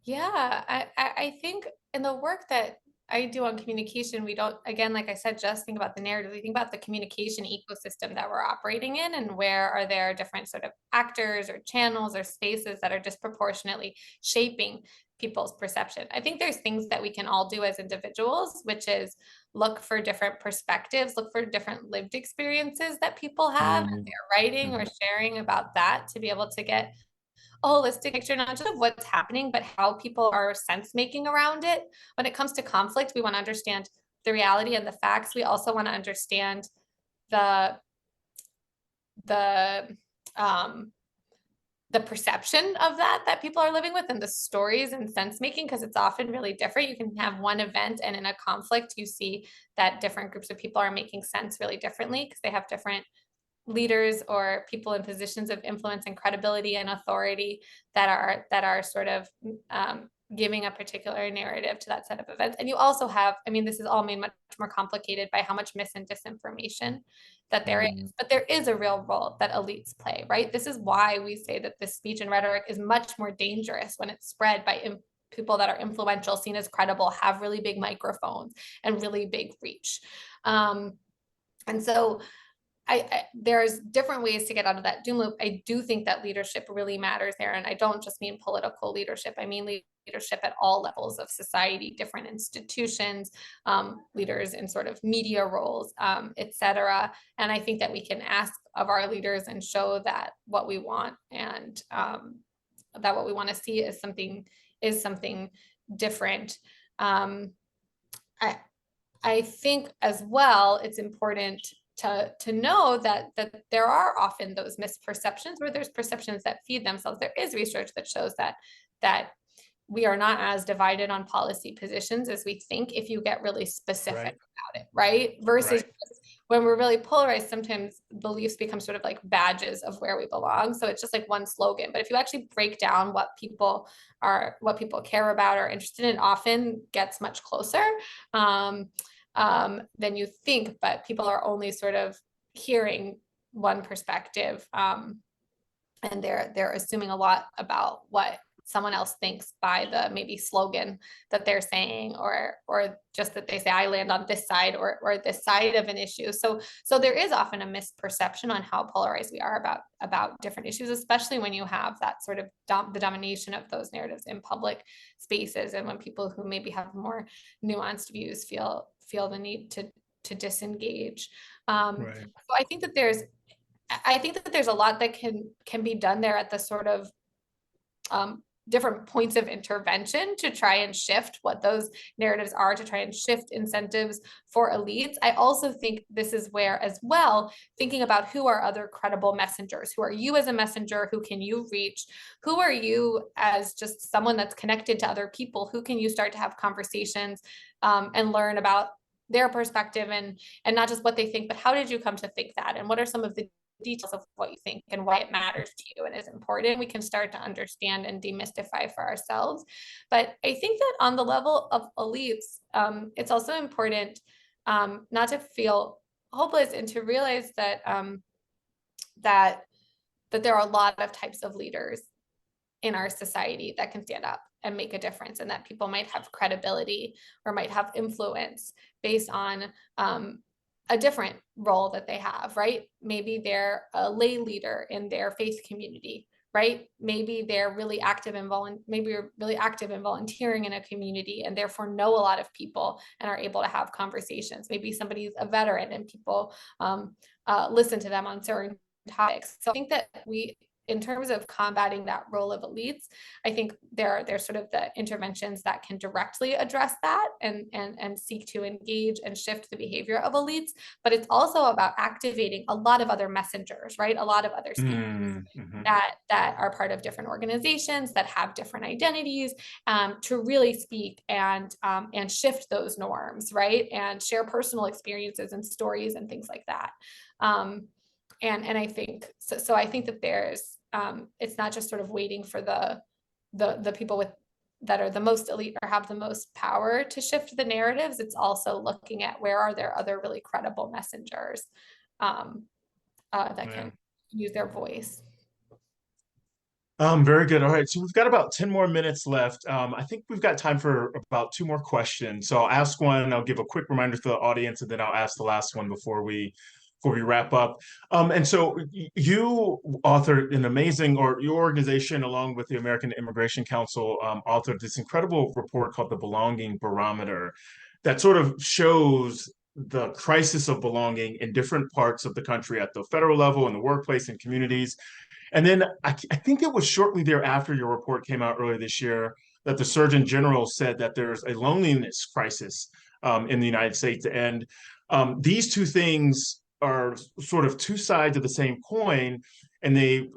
I think in the work that I do on communication, we don't, again, like I said, just think about the narrative. We think about the communication ecosystem that we're operating in, and where are there different sort of actors or channels or spaces that are disproportionately shaping people's perception. I think there's things that we can all do as individuals, which is look for different perspectives, look for different lived experiences that people have, and they're writing or sharing about that, to be able to get a holistic picture, not just of what's happening, but how people are sense making around it. When it comes to conflict, we want to understand the reality and the facts. We also want to understand the perception of that people are living with, and the stories and sense making, because it's often really different. You can have one event, and in a conflict, you see that different groups of people are making sense really differently because they have different leaders or people in positions of influence and credibility and authority that are sort of giving a particular narrative to that set of events. And you also have, I mean, this is all made much more complicated by how much mis and disinformation that there is, but there is a real role that elites play, right? This is why we say that this speech and rhetoric is much more dangerous when it's spread by people that are influential, seen as credible, have really big microphones and really big reach. And so there's different ways to get out of that doom loop. I do think that leadership really matters there. And I don't just mean political leadership. I mean leadership at all levels of society, different institutions, leaders in sort of media roles, et cetera. And I think that we can ask of our leaders and show that what we want and that what we want to see is something different. I think as well, it's important to know that there are often those misperceptions where there's perceptions that feed themselves. There is research that shows that we are not as divided on policy positions as we think if you get really specific about it, right? Versus when we're really polarized, sometimes beliefs become sort of like badges of where we belong. So it's just like one slogan. But if you actually break down what people care about or interested in, often gets much closer than you think, but people are only sort of hearing one perspective, and they're assuming a lot about what someone else thinks by the maybe slogan that they're saying, or just that they say, I land on this side or this side of an issue. So there is often a misperception on how polarized we are about different issues, especially when you have that sort of the domination of those narratives in public spaces, and when people who maybe have more nuanced views feel the need to disengage. So I think that there's a lot that can be done there at the sort of different points of intervention to try and shift what those narratives are, to try and shift incentives for elites. I also think this is where, as well, thinking about who are other credible messengers. Who are you as a messenger? Who can you reach? Who are you as just someone that's connected to other people? Who can you start to have conversations and learn about their perspective and not just what they think, but how did you come to think that? And what are some of the details of what you think and why it matters to you and is important? We can start to understand and demystify for ourselves. But I think that on the level of elites, it's also important not to feel hopeless and to realize that that there are a lot of types of leaders in our society that can stand up and make a difference, and that people might have credibility or might have influence based on a different role that they have, right? Maybe they're a lay leader in their faith community, right? Maybe they're really active in volunteering in a community and therefore know a lot of people and are able to have conversations. Maybe somebody's a veteran and people listen to them on certain topics. So I think that in terms of combating that role of elites, I think there's sort of the interventions that can directly address that and seek to engage and shift the behavior of elites. But it's also about activating a lot of other messengers, right? A lot of other speakers that are part of different organizations that have different identities, to really speak and shift those norms, right? And share personal experiences and stories and things like that. And I think so I think that there's it's not just sort of waiting for the people that are the most elite or have the most power to shift the narratives. It's also looking at where are there other really credible messengers that can use their voice. Very good. All right. So we've got about 10 more minutes left. I think we've got time for about 2 more questions. So I'll ask one, I'll give a quick reminder to the audience, and then I'll ask the last one before we wrap up. And so you authored an amazing, or your organization, along with the American Immigration Council, authored this incredible report called the Belonging Barometer that sort of shows the crisis of belonging in different parts of the country at the federal level, in the workplace and communities. And then I think it was shortly thereafter your report came out earlier this year that the Surgeon General said that there's a loneliness crisis in the United States. And these two things are sort of two sides of the same coin, and they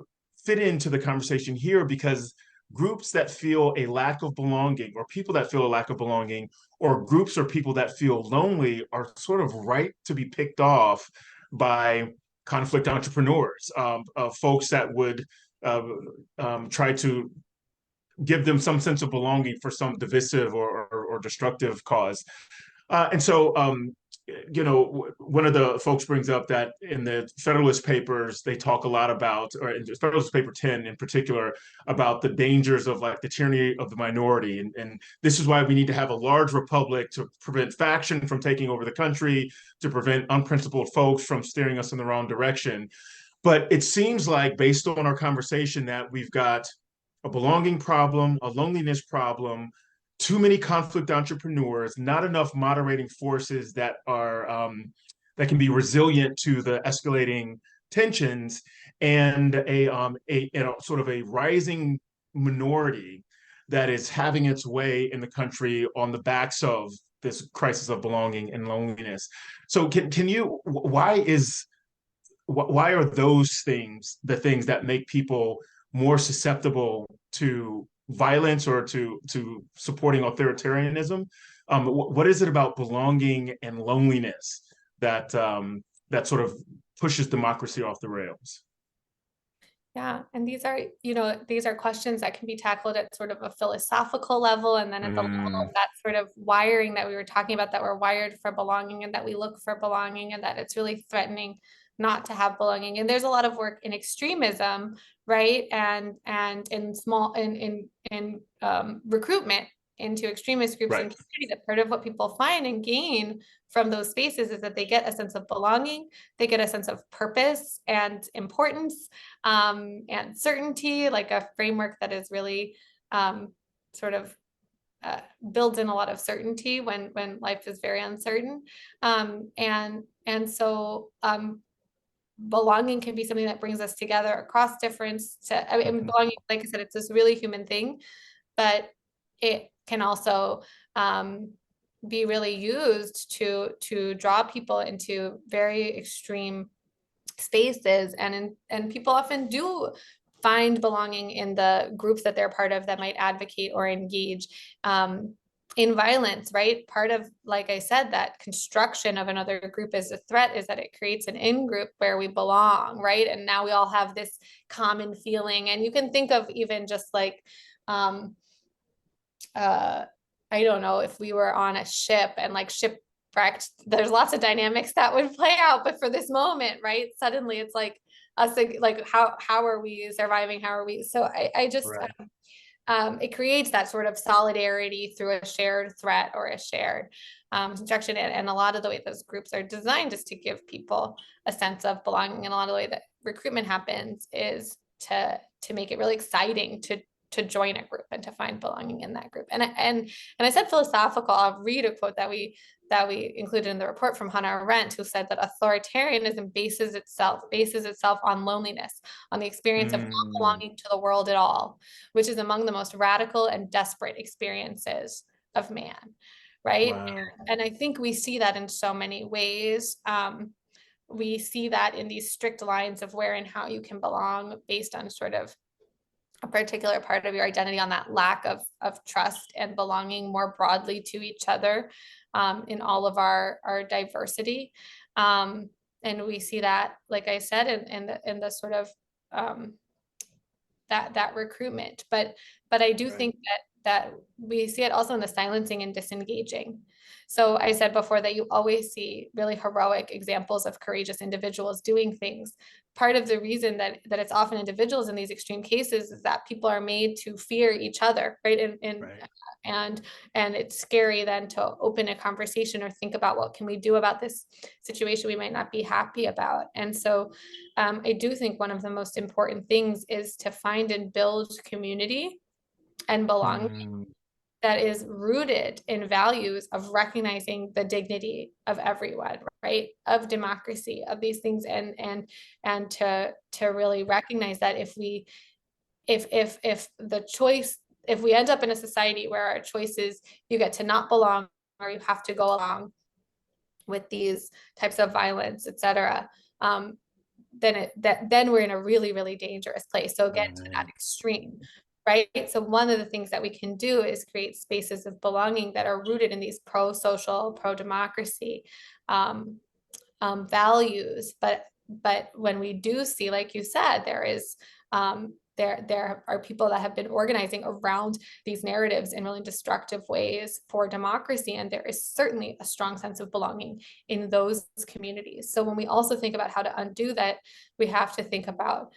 fit into the conversation here because groups that feel a lack of belonging, or people that feel a lack of belonging, or groups or people that feel lonely are sort of right to be picked off by conflict entrepreneurs, folks that would try to give them some sense of belonging for some divisive or destructive cause. And so one of the folks brings up that in the Federalist Papers, they talk a lot about, or in Federalist Paper 10 in particular, about the dangers of like the tyranny of the minority. And this is why we need to have a large republic to prevent faction from taking over the country, to prevent unprincipled folks from steering us in the wrong direction. But it seems like, based on our conversation, that we've got a belonging problem, a loneliness problem, too many conflict entrepreneurs, not enough moderating forces that are that can be resilient to the escalating tensions, and a sort of a rising minority that is having its way in the country on the backs of this crisis of belonging and loneliness. So can you, why are those things the things that make people more susceptible to violence or to supporting authoritarianism? What is it about belonging and loneliness that that sort of pushes democracy off the rails? Yeah, and these are questions that can be tackled at sort of a philosophical level, and then at the level of that sort of wiring that we were talking about, that we're wired for belonging and that we look for belonging, and that it's really threatening not to have belonging. And there's a lot of work in extremism, right? And in recruitment into extremist groups and communities, that part of what people find and gain from those spaces is that they get a sense of belonging, they get a sense of purpose and importance, and certainty, like a framework that is really sort of builds in a lot of certainty when life is very uncertain. And so belonging can be something that brings us together across difference. Belonging, like I said, it's this really human thing, but it can also be really used to draw people into very extreme spaces, and people often do find belonging in the groups that they're part of that might advocate or engage in violence, right? Part of, like I said, that construction of another group as a threat is that it creates an in-group where we belong, right? And now we all have this common feeling. And you can think of even just like, I don't know, if we were on a ship and like shipwrecked, there's lots of dynamics that would play out. But for this moment, right, suddenly it's like us, like how are we surviving? How are we? So I just, it creates that sort of solidarity through a shared threat or a shared construction. And a lot of the way those groups are designed is to give people a sense of belonging. And a lot of the way that recruitment happens is to make it really exciting to join a group and to find belonging in that group. And I said philosophical. I'll read a quote that we included in the report from Hannah Arendt, who said that authoritarianism bases itself on loneliness, on the experience of not belonging to the world at all, which is among the most radical and desperate experiences of man, right? Wow. And I think we see that in so many ways. We see that in these strict lines of where and how you can belong based on sort of a particular part of your identity, on that lack of trust and belonging more broadly to each other, in all of our diversity. And we see that, like I said, in the sort of that recruitment. But I do think that we see it also in the silencing and disengaging. So I said before that you always see really heroic examples of courageous individuals doing things. Part of the reason that it's often individuals in these extreme cases is that people are made to fear each other, right? And it's scary then to open a conversation or think about what can we do about this situation we might not be happy about. And so I do think one of the most important things is to find and build community and belonging that is rooted in values of recognizing the dignity of everyone, right? Of democracy, of these things, and to really recognize that if we end up in a society where our choice is you get to not belong or you have to go along with these types of violence, etc., then we're in a really, really dangerous place. So again, to that extreme. Right. So one of the things that we can do is create spaces of belonging that are rooted in these pro-social, pro-democracy values. But when we do see, like you said, there there are people that have been organizing around these narratives in really destructive ways for democracy. And there is certainly a strong sense of belonging in those communities. So when we also think about how to undo that, we have to think about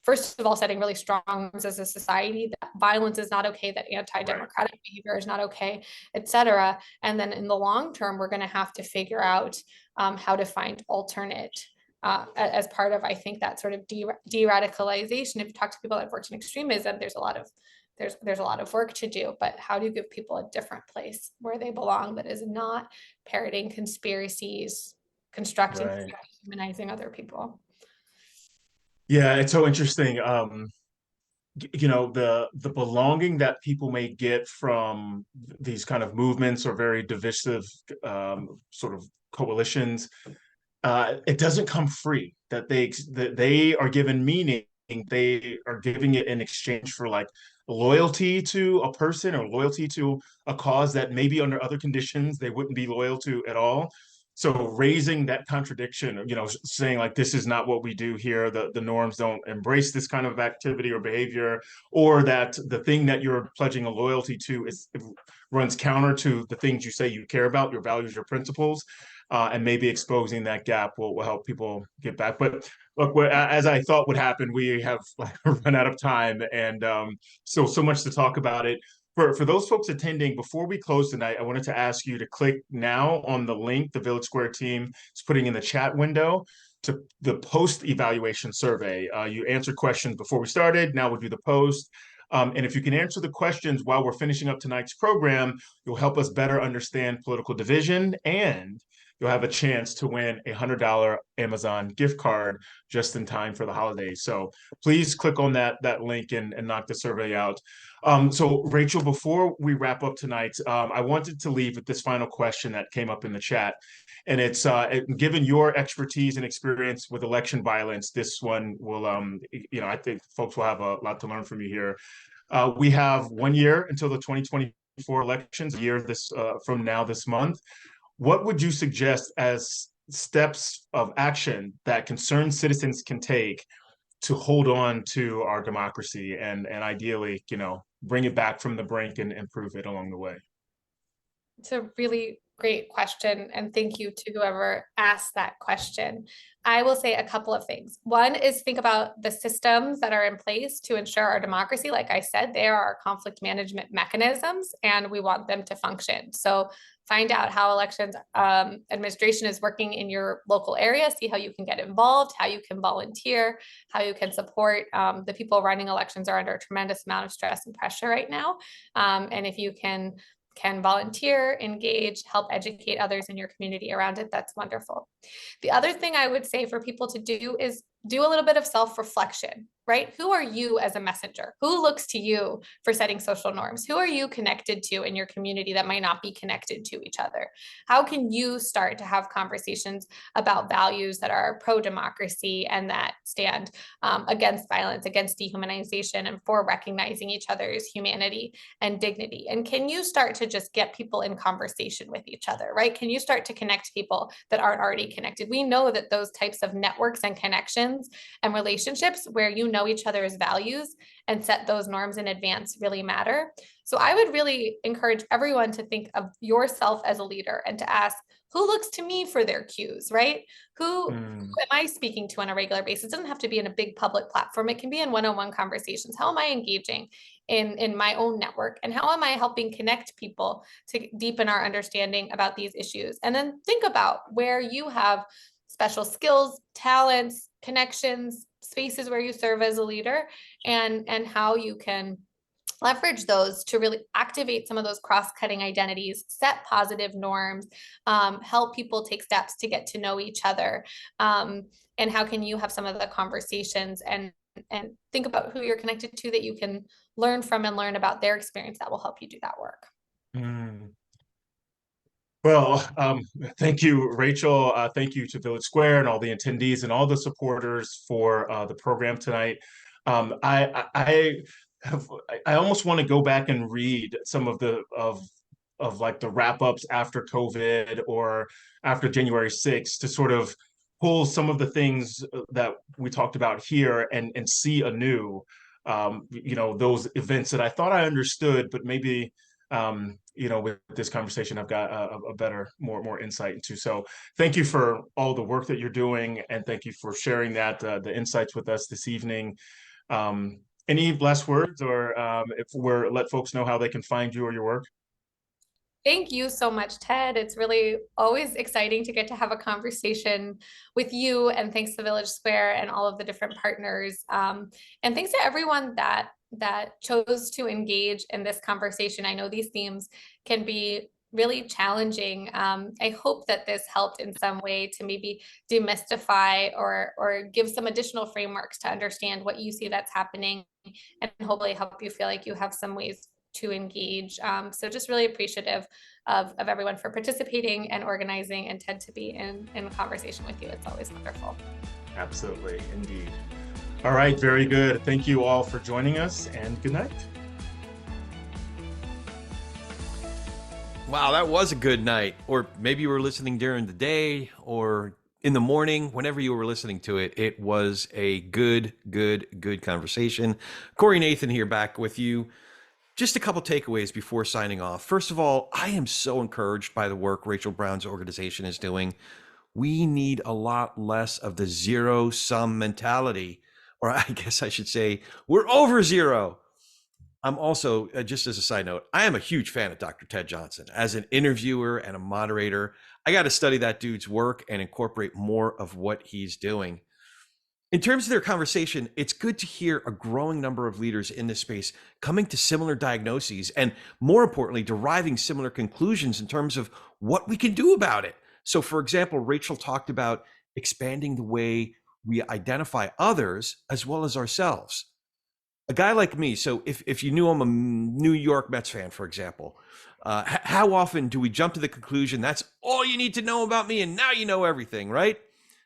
first of all, setting really strong norms as a society that violence is not okay, that anti-democratic behavior is not okay, et cetera. And then in the long term, we're going to have to figure out how to find alternate as part of, I think, that sort of de-radicalization. If you talk to people that have worked in extremism, there's a lot of work to do, but how do you give people a different place where they belong that is not parroting conspiracies, constructing, humanizing other people? Yeah, it's so interesting. You know, the belonging that people may get from these kind of movements or very divisive sort of coalitions, it doesn't come free. That they are given meaning. They are giving it in exchange for like loyalty to a person or loyalty to a cause that maybe under other conditions they wouldn't be loyal to at all. So raising that contradiction, you know, saying like, this is not what we do here. The norms don't embrace this kind of activity or behavior, or that the thing that you're pledging a loyalty to runs counter to the things you say you care about, your values, your principles, and maybe exposing that gap will help people get back. But look, as I thought would happen, we have run out of time, and so much to talk about it. For those folks attending, before we close tonight, I wanted to ask you to click now on the link the Village Square team is putting in the chat window to the post-evaluation survey. You answered questions before we started, now we'll do the post. And if you can answer the questions while we're finishing up tonight's program, you'll help us better understand political division, and you'll have a chance to win a $100 Amazon gift card just in time for the holidays. So please click on that link and knock the survey out. So Rachel, before we wrap up tonight, I wanted to leave with this final question that came up in the chat. And it's given your expertise and experience with election violence, this one will, you know, I think folks will have a lot to learn from you here. We have 1 year until the 2024 elections, a year from now this month. What would you suggest as steps of action that concerned citizens can take to hold on to our democracy and ideally, you know, bring it back from the brink and improve it along the way? It's a really great question, and thank you to whoever asked that question. I will say a couple of things. One is think about the systems that are in place to ensure our democracy. Like I said, they are our conflict management mechanisms, and we want them to function. So find out how elections administration is working in your local area, see how you can get involved, how you can volunteer, how you can support. The people running elections are under a tremendous amount of stress and pressure right now. And if you can volunteer, engage, help educate others in your community around it, that's wonderful. The other thing I would say for people to do is do a little bit of self-reflection, right? Who are you as a messenger? Who looks to you for setting social norms? Who are you connected to in your community that might not be connected to each other? How can you start to have conversations about values that are pro-democracy and that stand against violence, against dehumanization, and for recognizing each other's humanity and dignity? And can you start to just get people in conversation with each other, right? Can you start to connect people that aren't already connected? We know that those types of networks and connections and relationships where you know each other's values and set those norms in advance really matter. So I would really encourage everyone to think of yourself as a leader and to ask, who looks to me for their cues, right? Who am I speaking to on a regular basis? It doesn't have to be in a big public platform. It can be in one-on-one conversations. How am I engaging in my own network? And how am I helping connect people to deepen our understanding about these issues? And then think about where you have special skills, talents, connections, spaces where you serve as a leader, and how you can leverage those to really activate some of those cross-cutting identities, set positive norms, help people take steps to get to know each other. And how can you have some of the conversations and think about who you're connected to that you can learn from and learn about their experience that will help you do that work. Well, thank you, Rachel. Thank you to Village Square and all the attendees and all the supporters for the program tonight. I almost want to go back and read some of the like the wrap ups after COVID or after January 6th to sort of pull some of the things that we talked about here and see anew, those events that I thought I understood, but maybe, with this conversation, I've got a better, more insight into. So thank you for all the work that you're doing, and thank you for sharing the insights with us this evening. Any last words, or let folks know how they can find you or your work? Thank you so much, Ted. It's really always exciting to get to have a conversation with you, and thanks to Village Square and all of the different partners. And thanks to everyone that chose to engage in this conversation. I know these themes can be really challenging. I hope that this helped in some way to maybe demystify or give some additional frameworks to understand what you see that's happening, and hopefully help you feel like you have some ways to engage. So just really appreciative of everyone for participating and organizing, and Ted to be in conversation with you. It's always wonderful. Absolutely, indeed. All right, very good. Thank you all for joining us, and good night. Wow, that was a good night. Or maybe you were listening during the day or in the morning, whenever you were listening to it. It was a good conversation. Corey Nathan here, back with you. Just a couple takeaways before signing off. First of all, I am so encouraged by the work Rachel Brown's organization is doing. We need a lot less of the zero-sum mentality, or I guess I should say, we're over zero. I'm also, just as a side note, I am a huge fan of Dr. Ted Johnson. As an interviewer and a moderator, I got to study that dude's work and incorporate more of what he's doing. In terms of their conversation, it's good to hear a growing number of leaders in this space coming to similar diagnoses and, more importantly, deriving similar conclusions in terms of what we can do about it. So, for example, Rachel talked about expanding the way we identify others as well as ourselves. A guy like me, so if you knew I'm a New York Mets fan, for example, how often do we jump to the conclusion that's all you need to know about me and now you know everything, right?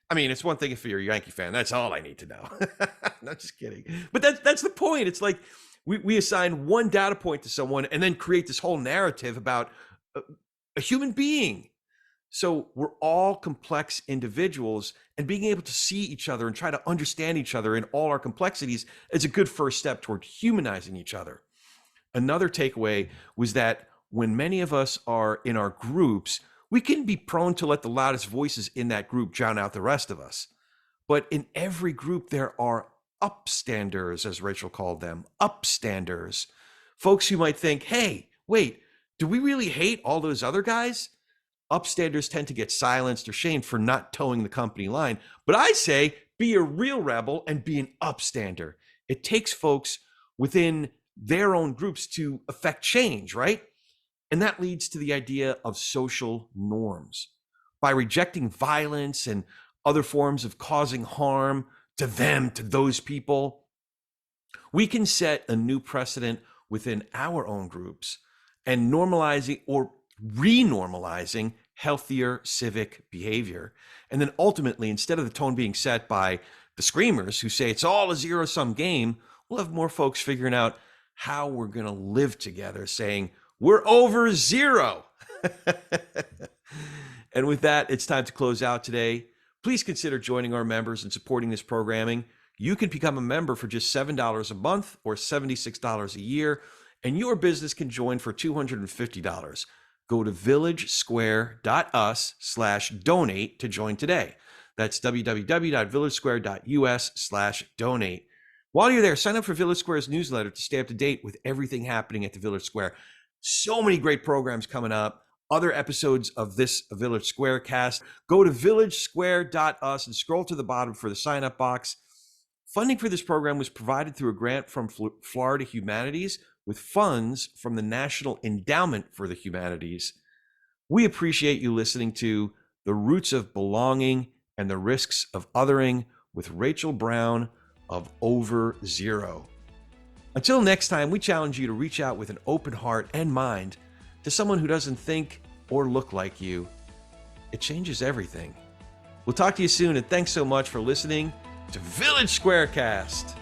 I mean, it's one thing if you're a Yankee fan, that's all I need to know. Not just kidding. But that's the point. It's like we assign one data point to someone and then create this whole narrative about a human being. So we're all complex individuals, and being able to see each other and try to understand each other in all our complexities is a good first step toward humanizing each other. Another takeaway was that when many of us are in our groups, we can be prone to let the loudest voices in that group drown out the rest of us. But in every group, there are upstanders, as Rachel called them, upstanders. Folks who might think, hey, wait, do we really hate all those other guys? Upstanders tend to get silenced or shamed for not towing the company line. But I say, be a real rebel and be an upstander. It takes folks within their own groups to affect change, right? And that leads to the idea of social norms. By rejecting violence and other forms of causing harm to them, to those people, we can set a new precedent within our own groups and normalizing or renormalizing healthier civic behavior. And then ultimately, instead of the tone being set by the screamers who say it's all a zero-sum game, we'll have more folks figuring out how we're going to live together, saying, we're over zero. And with that, it's time to close out today. Please consider joining our members and supporting this programming. You can become a member for just $7 a month or $76 a year, and your business can join for $250. Go to villagesquare.us/donate to join today. That's www.villagesquare.us/donate. While you're there, sign up for Village Square's newsletter to stay up to date with everything happening at the Village Square. So many great programs coming up. Other episodes of this Village Square cast. Go to villagesquare.us and scroll to the bottom for the sign-up box. Funding for this program was provided through a grant from Florida Humanities with funds from the National Endowment for the Humanities. We appreciate you listening to The Roots of Belonging and the Risks of Othering with Rachel Brown of Over Zero. Until next time, we challenge you to reach out with an open heart and mind to someone who doesn't think or look like you. It changes everything. We'll talk to you soon, and thanks so much for listening to Village Squarecast.